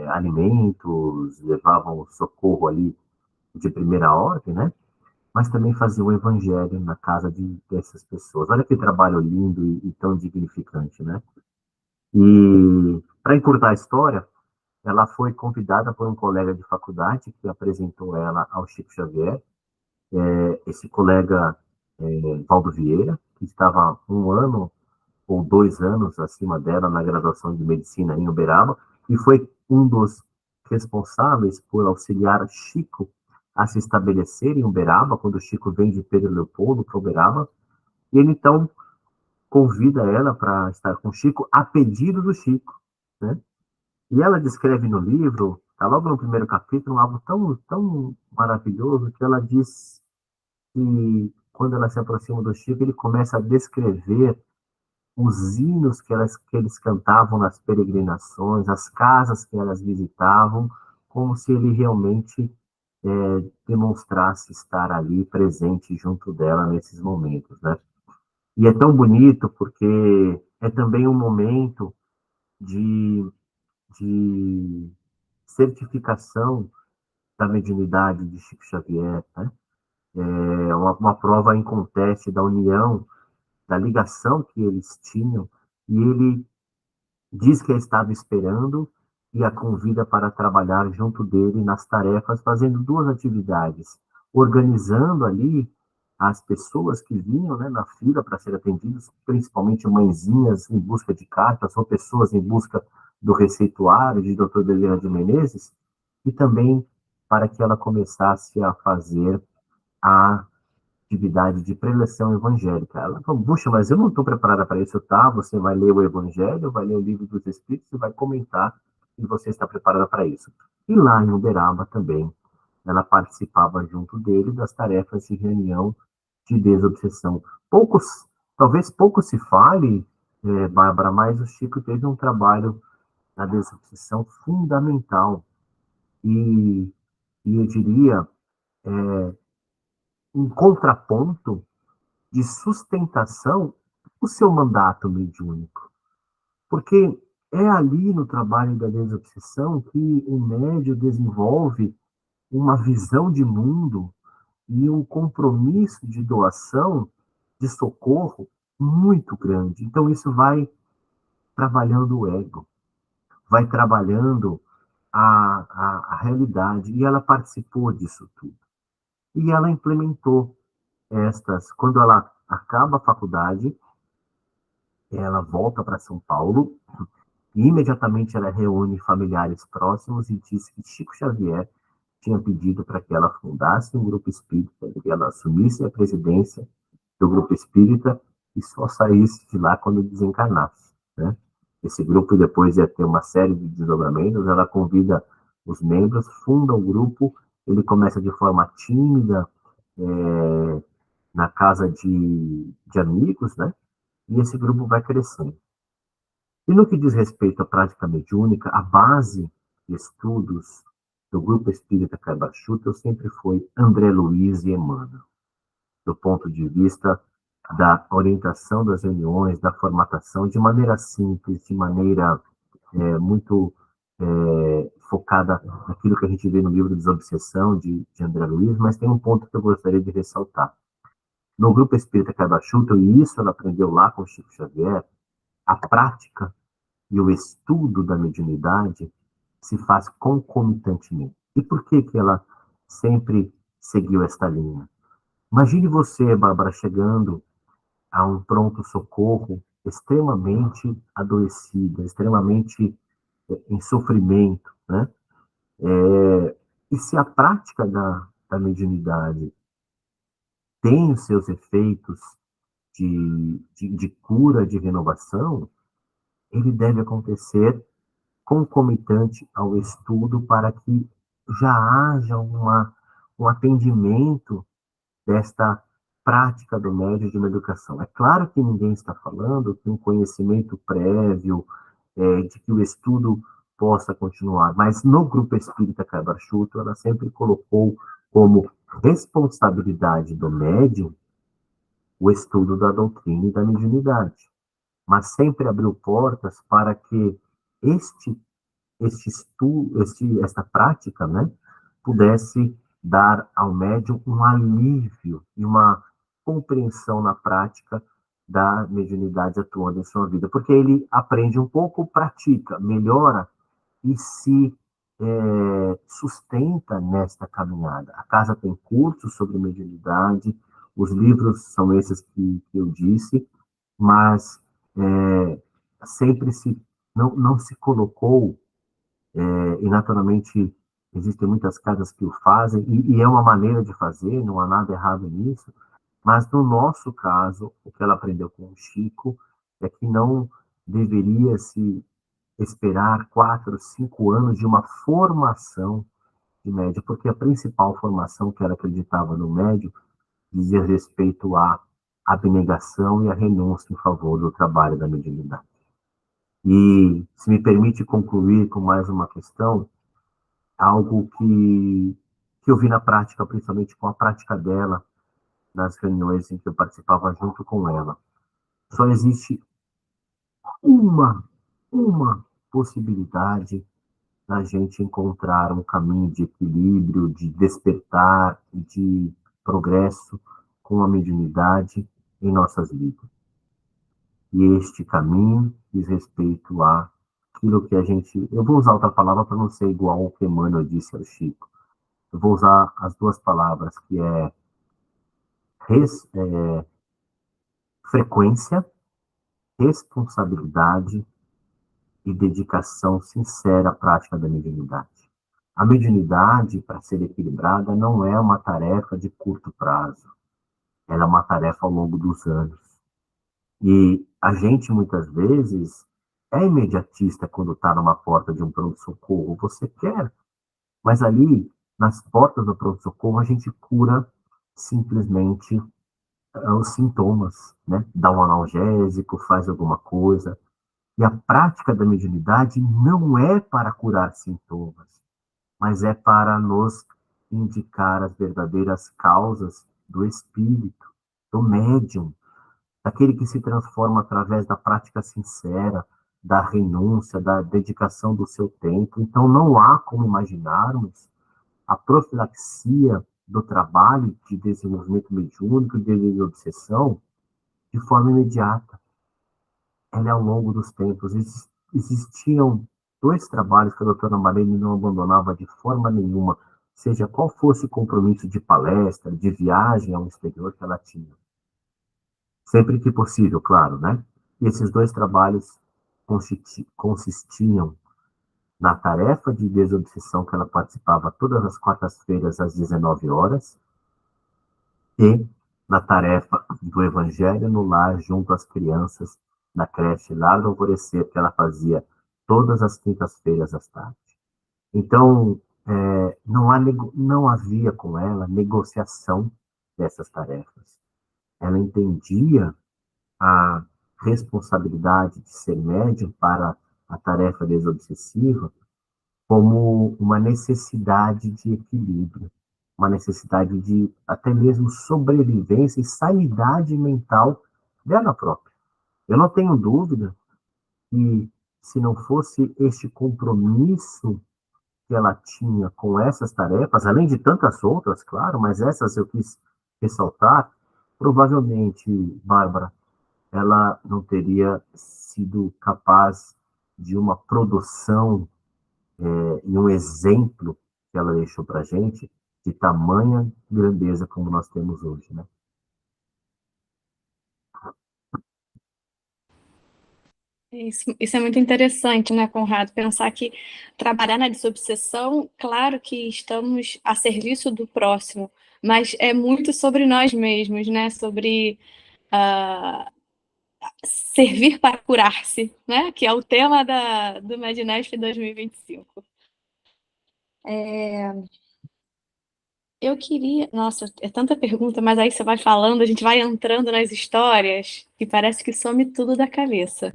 alimentos, levavam socorro ali de primeira ordem, né? Mas também faziam o evangelho na casa dessas pessoas. Olha que trabalho lindo e tão dignificante, né? E, para encurtar a história, ela foi convidada por um colega de faculdade que apresentou ela ao Chico Xavier. Esse colega, Valdo Vieira, que estava 1 ano ou 2 anos acima dela na graduação de medicina em Uberaba, e foi um dos responsáveis por auxiliar Chico a se estabelecer em Uberaba, quando o Chico vem de Pedro Leopoldo para Uberaba, e ele então convida ela para estar com o Chico a pedido do Chico, né? E ela descreve no livro, tá logo no primeiro capítulo, algo tão maravilhoso, que ela diz que quando ela se aproxima do Chico, ele começa a descrever os hinos que eles cantavam nas peregrinações, as casas que elas visitavam, como se ele realmente demonstrasse estar ali presente junto dela nesses momentos, né? E é tão bonito porque é também um momento de, de certificação da mediunidade de Chico Xavier, né? É uma prova inconteste da união, da ligação que eles tinham, e ele diz que a estava esperando e a convida para trabalhar junto dele nas tarefas, fazendo duas atividades, organizando ali as pessoas que vinham, né, na fila para ser atendidas, principalmente mãezinhas em busca de cartas ou pessoas em busca do receituário de Dr. Delira de Menezes, e também para que ela começasse a fazer a atividade de preleção evangélica. Ela falou, puxa, mas eu não estou preparada para isso, tá? Você vai ler o Evangelho, vai ler o Livro dos Espíritos e vai comentar se você está preparada para isso. E lá em Uberaba também, ela participava junto dele das tarefas de reunião de desobsessão. Talvez pouco se fale, Bárbara, mas o Chico teve um trabalho na desobsessão fundamental e, e eu diria, um contraponto de sustentação o seu mandato mediúnico. Porque é ali no trabalho da desobsessão que o médium desenvolve uma visão de mundo e um compromisso de doação, de socorro muito grande. Então, isso vai trabalhando o ego, vai trabalhando a realidade, e ela participou disso tudo. E ela implementou quando ela acaba a faculdade, ela volta para São Paulo e imediatamente ela reúne familiares próximos e diz que Chico Xavier tinha pedido para que ela fundasse um grupo espírita, que ela assumisse a presidência do grupo espírita e só saísse de lá quando desencarnasse, né? Esse grupo depois ia ter uma série de desdobramentos, ela convida os membros, funda o grupo, ele começa de forma tímida, na casa de amigos, né? E esse grupo vai crescendo. E no que diz respeito à prática mediúnica, a base de estudos do Grupo Espírita Caibar-Schutel sempre foi André Luiz e Emmanuel, do ponto de vista da orientação das reuniões, da formatação, de maneira simples, de maneira muito focada naquilo que a gente vê no livro Desobsessão, de André Luiz, mas tem um ponto que eu gostaria de ressaltar. No grupo espírita Cabachuta, e isso ela aprendeu lá com Chico Xavier, a prática e o estudo da mediunidade se faz concomitantemente. E por que que ela sempre seguiu esta linha? Imagine você, Bárbara, chegando a um pronto-socorro extremamente adoecida, extremamente em sofrimento, né? E se a prática da mediunidade tem os seus efeitos de cura, de renovação, ele deve acontecer concomitante ao estudo para que já haja um atendimento desta prática do médio de uma educação. É claro que ninguém está falando que um conhecimento prévio, de que o estudo possa continuar, mas no Grupo Espírita Cabachuto, ela sempre colocou como responsabilidade do médium o estudo da doutrina e da mediunidade, mas sempre abriu portas para que este esta prática, né, pudesse dar ao médium um alívio e uma compreensão na prática da mediunidade atuando em sua vida, porque ele aprende um pouco, pratica, melhora e se sustenta nesta caminhada. A casa tem cursos sobre mediunidade, os livros são esses que eu disse, mas sempre não se colocou e naturalmente existem muitas casas que o fazem, e é uma maneira de fazer, não há nada errado nisso, mas no nosso caso, o que ela aprendeu com o Chico é que não deveria se esperar 4, 5 anos de uma formação de médio, porque a principal formação que ela acreditava no médio dizia respeito à abnegação e à renúncia em favor do trabalho da mediunidade. E, se me permite concluir com mais uma questão, algo que eu vi na prática, principalmente com a prática dela, nas reuniões em que eu participava junto com ela. Só existe uma, uma possibilidade da gente encontrar um caminho de equilíbrio, de despertar, de progresso com a mediunidade em nossas vidas. E este caminho diz respeito a aquilo que a gente... Eu vou usar outra palavra para não ser igual ao que Emmanuel disse ao Chico. Eu vou usar as duas palavras, que é, frequência, responsabilidade e dedicação sincera à prática da mediunidade. A mediunidade, para ser equilibrada, não é uma tarefa de curto prazo. Ela é uma tarefa ao longo dos anos. E a gente, muitas vezes, é imediatista quando está numa porta de um pronto-socorro. Você quer, mas ali, nas portas do pronto-socorro, a gente cura simplesmente os sintomas, né? Dá um analgésico, faz alguma coisa. E a prática da mediunidade não é para curar sintomas, mas é para nos indicar as verdadeiras causas do espírito, do médium, daquele que se transforma através da prática sincera, da renúncia, da dedicação do seu tempo. Então, não há como imaginarmos a profilaxia do trabalho de desenvolvimento mediúnico, de desobsessão, de forma imediata. Ela é ao longo dos tempos. Existiam dois trabalhos que a doutora Marlene não abandonava de forma nenhuma, seja qual fosse o compromisso de palestra, de viagem ao exterior que ela tinha. Sempre que possível, claro, né? E esses dois trabalhos consistiam na tarefa de desobsessão que ela participava todas as quartas-feiras às 19 horas e na tarefa do Evangelho no lar junto às crianças na creche Lar do Alvorecer, que ela fazia todas as quintas-feiras à tarde. Então, não havia com ela negociação dessas tarefas. Ela entendia a responsabilidade de ser médium para a tarefa desobsessiva como uma necessidade de equilíbrio. uma necessidade de até mesmo sobrevivência e sanidade mental dela própria. Eu não tenho dúvida que, se não fosse este compromisso que ela tinha com essas tarefas, além de tantas outras, claro, mas essas eu quis ressaltar, provavelmente, Bárbara, ela não teria sido capaz de uma produção e um exemplo que ela deixou para a gente de tamanha grandeza como nós temos hoje, né? Isso é muito interessante, né, Conrado? Pensar que trabalhar na desobsessão, claro que estamos a serviço do próximo, mas é muito sobre nós mesmos, né? Sobre servir para curar-se, né? Que é o tema do Mednesp 2025. Eu queria. Nossa, é tanta pergunta, mas aí você vai falando, a gente vai entrando nas histórias e parece que some tudo da cabeça.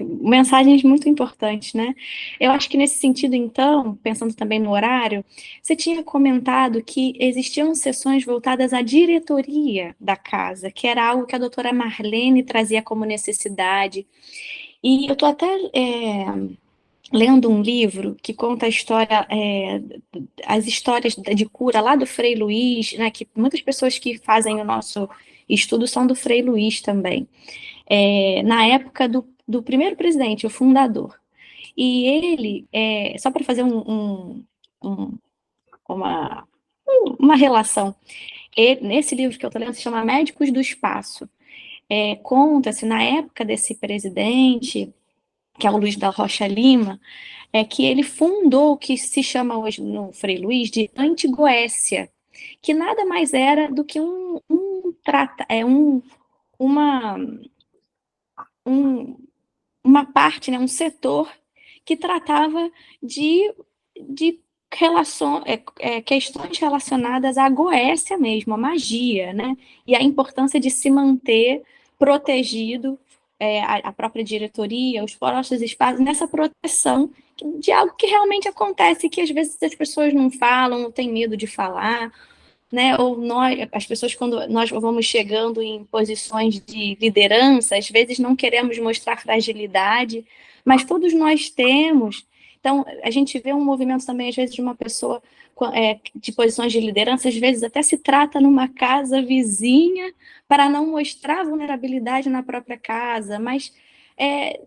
Mensagens muito importantes, né? Eu acho que nesse sentido, então, pensando também no horário, você tinha comentado que existiam sessões voltadas à diretoria da casa, que era algo que a doutora Marlene trazia como necessidade. E eu estou até lendo um livro que conta a história, as histórias de cura lá do Frei Luís, né? Que muitas pessoas que fazem o nosso estudo são do Frei Luís também. Na época do primeiro presidente, o fundador. E ele, só para fazer um, uma, uma relação, nesse livro que eu estou lendo se chama Médicos do Espaço. Conta-se, na época desse presidente, que é o Luiz da Rocha Lima, que ele fundou o que se chama hoje no Frei Luís de Antigoécia, que nada mais era do que uma, um, uma parte, né, um setor que tratava de questões relacionadas à goécia mesmo, à magia, né? E a importância de se manter protegido, a própria diretoria, os próprios espaços, nessa proteção de algo que realmente acontece, que às vezes as pessoas não falam, não têm medo de falar, né? Ou as pessoas, quando nós vamos chegando em posições de liderança, às vezes não queremos mostrar fragilidade, mas todos nós temos. Então, a gente vê um movimento também, às vezes, de uma pessoa de posições de liderança, às vezes até se trata numa casa vizinha para não mostrar vulnerabilidade na própria casa, mas é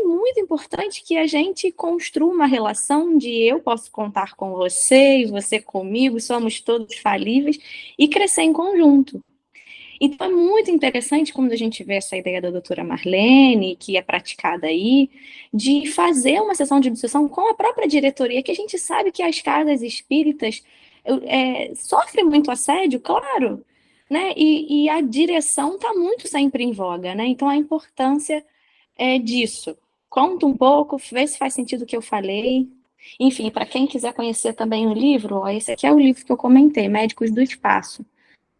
muito importante que a gente construa uma relação de eu posso contar com você e você comigo, somos todos falíveis, e crescer em conjunto. Então é muito interessante quando a gente vê essa ideia da doutora Marlene, que é praticada aí, de fazer uma sessão de obsessão com a própria diretoria, que a gente sabe que as casas espíritas sofrem muito assédio, claro, né? E a direção está muito sempre em voga, né? Então a importância disso. Conta um pouco, vê se faz sentido o que eu falei. Enfim, para quem quiser conhecer também o livro, ó, esse aqui é o livro que eu comentei, Médicos do Espaço.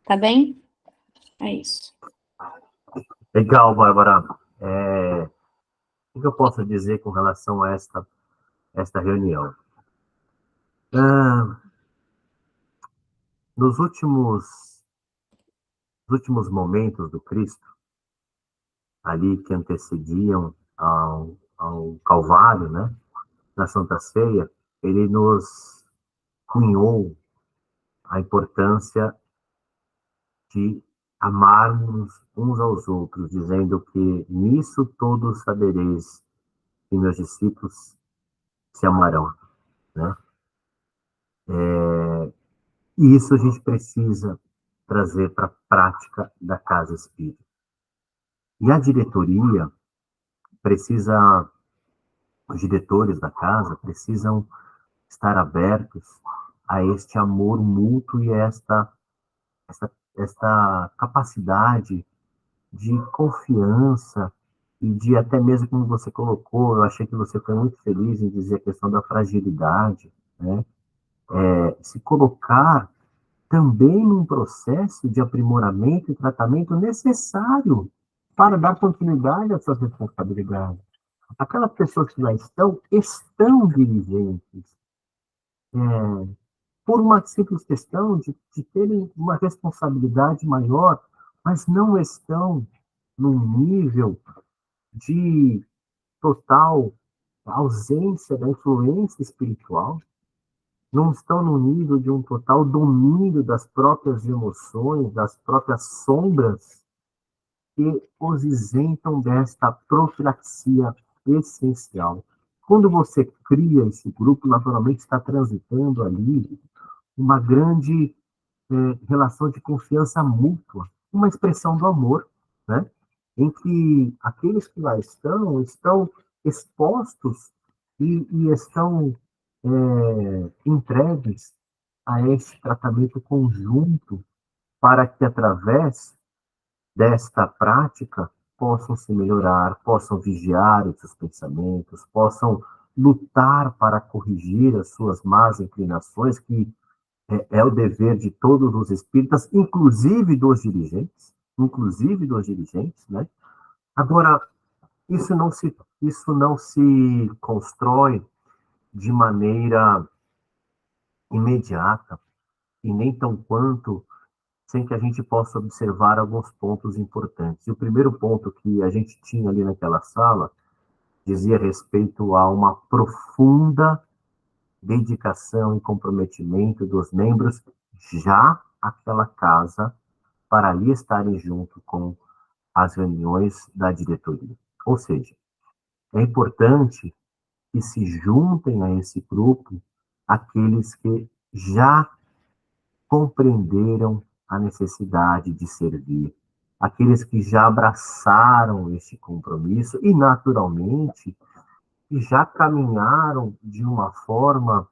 Tá bem? É isso. Legal, Bárbara. O que eu posso dizer com relação a esta reunião? Ah, nos últimos momentos do Cristo, ali que antecediam ao Calvário, né, na Santa Ceia, ele nos cunhou a importância de amarmos uns aos outros, dizendo que nisso todos sabereis que meus discípulos se amarão, né? E isso a gente precisa trazer para a prática da casa espírita. E a diretoria precisa, os diretores da casa precisam estar abertos a este amor mútuo e esta capacidade de confiança e de até mesmo, como você colocou, eu achei que você foi muito feliz em dizer a questão da fragilidade, né? Se colocar também num processo de aprimoramento e tratamento necessário para dar continuidade às suas responsabilidades. Aquelas pessoas que lá estão dirigentes, por uma simples questão de terem uma responsabilidade maior, mas não estão num nível de total ausência da influência espiritual, não estão no nível de um total domínio das próprias emoções, das próprias sombras, que os isentam desta profilaxia essencial. Quando você cria esse grupo, naturalmente está transitando ali uma grande relação de confiança mútua, uma expressão do amor, né? Em que aqueles que lá estão expostos e estão entregues a esse tratamento conjunto para que, através desta prática, possam se melhorar, possam vigiar os seus pensamentos, possam lutar para corrigir as suas más inclinações, que é o dever de todos os espíritas, inclusive dos dirigentes, né? Agora, isso não se constrói de maneira imediata e nem tão quanto sem que a gente possa observar alguns pontos importantes. E o primeiro ponto que a gente tinha ali naquela sala dizia respeito a uma profunda dedicação e comprometimento dos membros já àquela casa para ali estarem junto com as reuniões da diretoria. Ou seja, é importante que se juntem a esse grupo aqueles que já compreenderam a necessidade de servir, aqueles que já abraçaram este compromisso e, naturalmente, que já caminharam de uma forma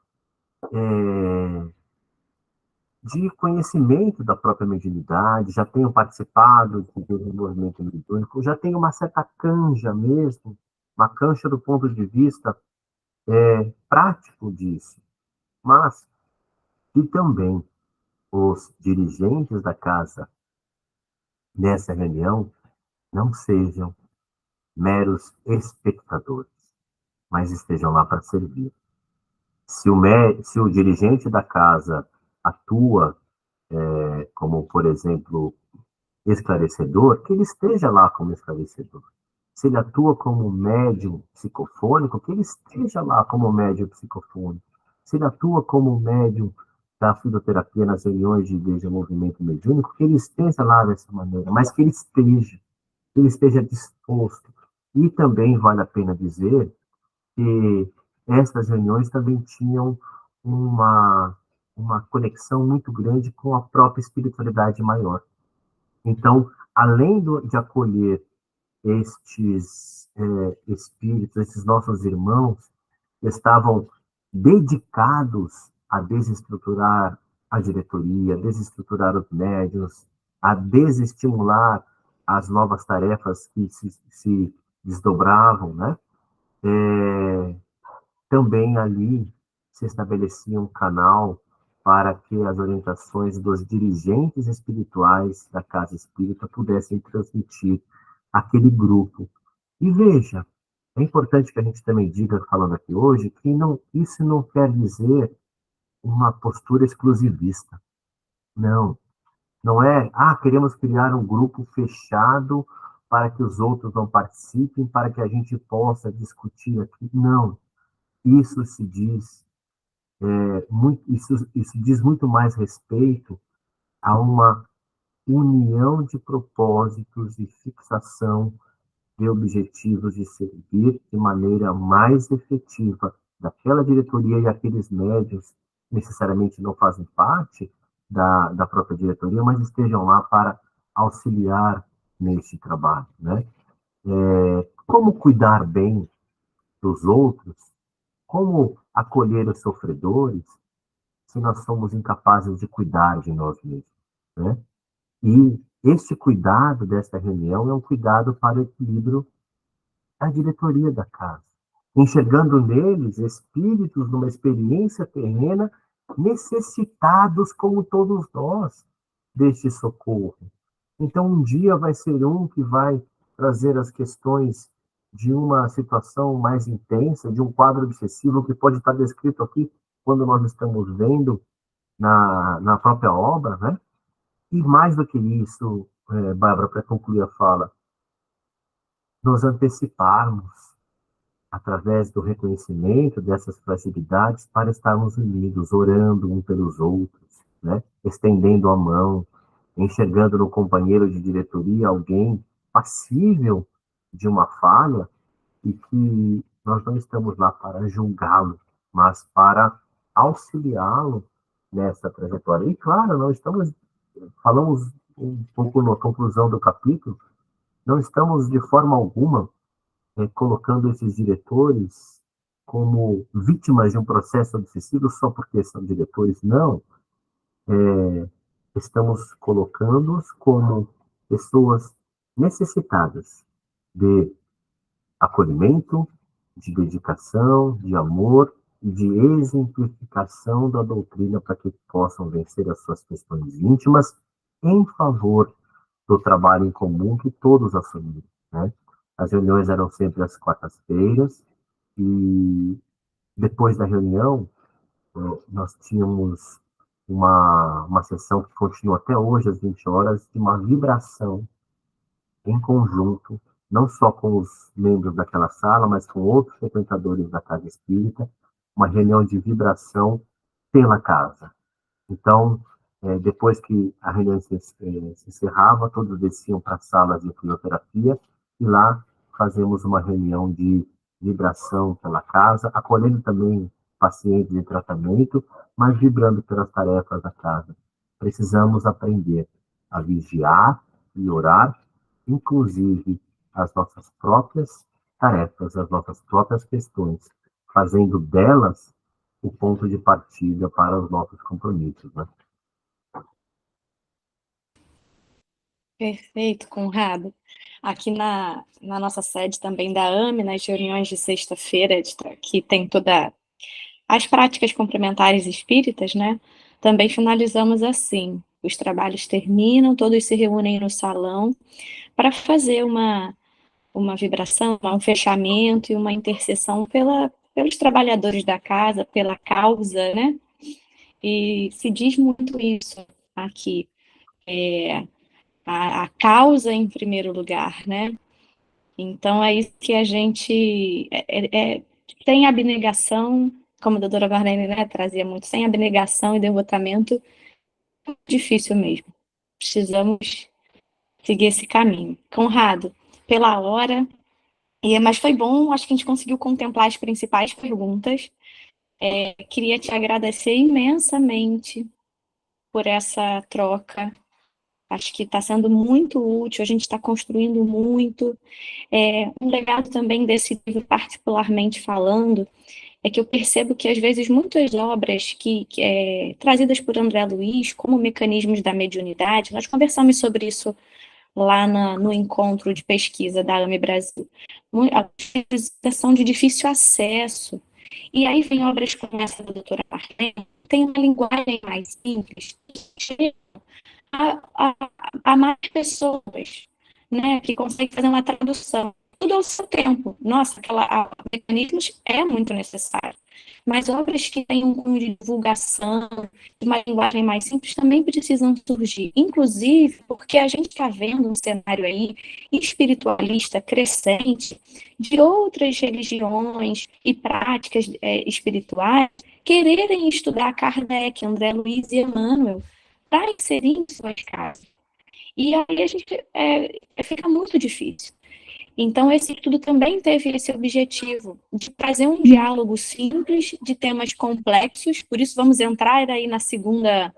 de conhecimento da própria mediunidade, já tenham participado do desenvolvimento mediúnico, já tenham uma certa canja mesmo, uma canja do ponto de vista prático disso, mas que também os dirigentes da casa nessa reunião não sejam meros espectadores, mas estejam lá para servir. Se o dirigente da casa atua como, por exemplo, esclarecedor, que ele esteja lá como esclarecedor. Se ele atua como médium psicofônico, que ele esteja lá como médium psicofônico. Se ele atua como médium da fisioterapia nas reuniões de desenvolvimento mediúnico, que ele esteja lá dessa maneira, mas que ele esteja disposto. E também vale a pena dizer que essas reuniões também tinham uma, uma conexão muito grande com a própria espiritualidade maior. Então, além de acolher estes espíritos, esses nossos irmãos, que estavam dedicados a desestruturar a diretoria, a desestruturar os médios, a desestimular as novas tarefas que se desdobravam, né? Também ali se estabelecia um canal para que as orientações dos dirigentes espirituais da casa espírita pudessem transmitir aquele grupo. E veja, é importante que a gente também diga, falando aqui hoje, que isso não quer dizer uma postura exclusivista. Não, não é, queremos criar um grupo fechado para que os outros não participem, para que a gente possa discutir aqui. Não, isso se diz isso diz muito mais respeito a uma união de propósitos e fixação de objetivos de servir de maneira mais efetiva daquela diretoria, e aqueles médios necessariamente não fazem parte da própria diretoria, mas estejam lá para auxiliar neste trabalho, né? Como cuidar bem dos outros, como acolher os sofredores, se nós somos incapazes de cuidar de nós mesmos, né? E este cuidado desta reunião é um cuidado para o equilíbrio da diretoria da casa, enxergando neles espíritos numa experiência terrena necessitados, como todos nós, deste socorro. Então, um dia vai ser um que vai trazer as questões de uma situação mais intensa, de um quadro obsessivo que pode estar descrito aqui quando nós estamos vendo na própria obra, né? E mais do que isso, Bárbara, para concluir a fala, nos anteciparmos através do reconhecimento dessas fragilidades para estarmos unidos, orando um pelos outros, né? Estendendo a mão, enxergando no companheiro de diretoria alguém passível de uma falha e que nós não estamos lá para julgá-lo, mas para auxiliá-lo nessa trajetória. E claro, não estamos, falamos um pouco na conclusão do capítulo, não estamos de forma alguma colocando esses diretores como vítimas de um processo obsessivo só porque são diretores, não. Estamos colocando-os como pessoas necessitadas de acolhimento, de dedicação, de amor e de exemplificação da doutrina para que possam vencer as suas questões íntimas em favor do trabalho em comum que todos assumiram, né? As reuniões eram sempre às quartas-feiras e depois da reunião nós tínhamos uma sessão que continua até hoje às 20 horas de uma vibração em conjunto, não só com os membros daquela sala, mas com outros frequentadores da casa espírita, uma reunião de vibração pela casa. Então, depois que a reunião se encerrava, todos desciam para as salas de fisioterapia e lá fazemos uma reunião de vibração pela casa, acolhendo também pacientes em tratamento, mas vibrando pelas tarefas da casa. Precisamos aprender a vigiar e orar, inclusive as nossas próprias tarefas, as nossas próprias questões, fazendo delas o ponto de partida para os nossos compromissos, né? Perfeito, Conrado. Aqui na nossa sede também da AME, nas reuniões de sexta-feira, que tem todas as práticas complementares espíritas, né? Também finalizamos assim. Os trabalhos terminam, todos se reúnem no salão para fazer uma vibração, um fechamento e uma intercessão pelos trabalhadores da casa, pela causa, né? E se diz muito isso aqui, a causa em primeiro lugar, né? Então é isso que a gente tem abnegação, como a doutora Marlene, né, trazia muito, sem abnegação e devotamento, é difícil mesmo. Precisamos seguir esse caminho. Conrado, pela hora, mas foi bom, acho que a gente conseguiu contemplar as principais perguntas. Queria te agradecer imensamente por essa troca. Acho que está sendo muito útil, a gente está construindo muito. Um legado também desse livro, particularmente falando, é que eu percebo que, às vezes, muitas obras trazidas por André Luiz, como mecanismos da mediunidade, nós conversamos sobre isso lá no encontro de pesquisa da AME Brasil, a são de difícil acesso. E aí vem obras como essa da doutora Marlene, tem uma linguagem mais simples, a, a mais pessoas, né, que conseguem fazer uma tradução. Tudo ao seu tempo. Nossa, mecanismos é muito necessário. Mas obras que têm um cunho de divulgação, de uma linguagem mais simples, também precisam surgir. Inclusive, porque a gente está vendo um cenário aí espiritualista crescente de outras religiões e práticas espirituais quererem estudar Kardec, André Luiz e Emmanuel para inserir em suas casas. E aí a gente fica muito difícil. Então, esse estudo também teve esse objetivo de trazer um diálogo simples de temas complexos, por isso vamos entrar aí na segunda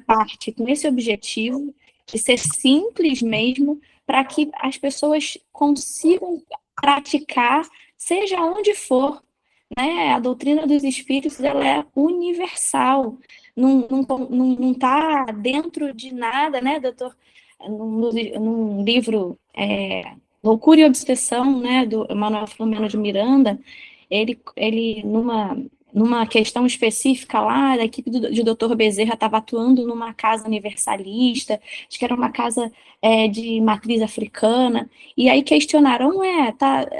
parte com esse objetivo de ser simples mesmo, para que as pessoas consigam praticar, seja onde for, né? A doutrina dos espíritos, ela é universal, não está dentro de nada, né, doutor? Num livro Loucura e Obsessão, né, do Manuel Filomeno de Miranda, ele numa questão específica lá, a equipe de Dr. Bezerra estava atuando numa casa universalista, acho que era uma casa de matriz africana, e aí questionaram,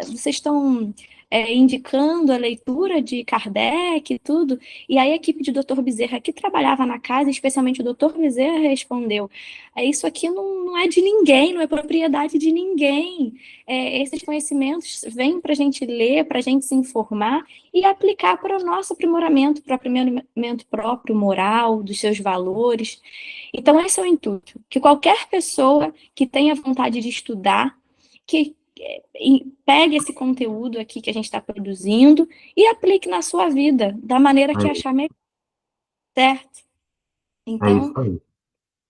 vocês estão indicando a leitura de Kardec e tudo. E aí a equipe de Dr. Bezerra, que trabalhava na casa, especialmente o Dr. Bezerra, respondeu: isso aqui não é de ninguém, não é propriedade de ninguém. Esses conhecimentos vêm para a gente ler, para a gente se informar e aplicar para o nosso aprimoramento, para o aprimoramento próprio, moral, dos seus valores. Então, esse é o intuito, que qualquer pessoa que tenha vontade de estudar, que pegue esse conteúdo aqui que a gente está produzindo e aplique na sua vida, da maneira que achar melhor, certo? É isso Então, aí.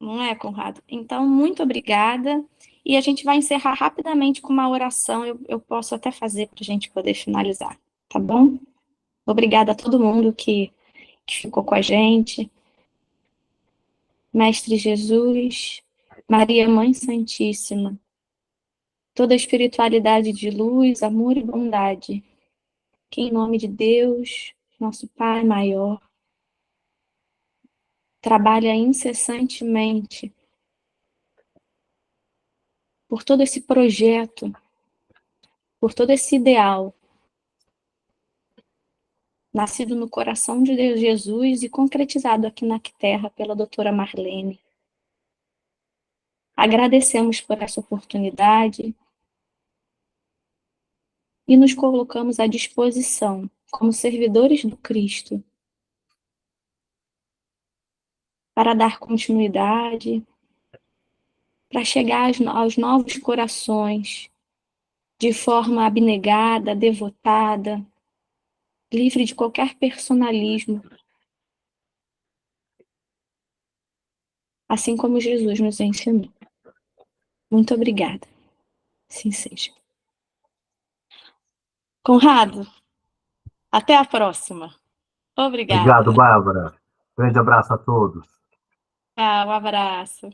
não é, Conrado? Então, muito obrigada. E a gente vai encerrar rapidamente com uma oração. Eu posso até fazer para a gente poder finalizar, tá bom? Obrigada a todo mundo que ficou com a gente. Mestre Jesus, Maria Mãe Santíssima, toda a espiritualidade de luz, amor e bondade, que em nome de Deus, nosso Pai maior, trabalha incessantemente por todo esse projeto, por todo esse ideal, nascido no coração de Deus Jesus e concretizado aqui na Terra pela doutora Marlene. Agradecemos por essa oportunidade e nos colocamos à disposição como servidores do Cristo para dar continuidade, para chegar aos novos corações de forma abnegada, devotada, livre de qualquer personalismo, assim como Jesus nos ensinou. Muito obrigada. Assim seja. Conrado, até a próxima. Obrigado, Obrigada. Bárbara. Grande abraço a todos. Tchau, um abraço.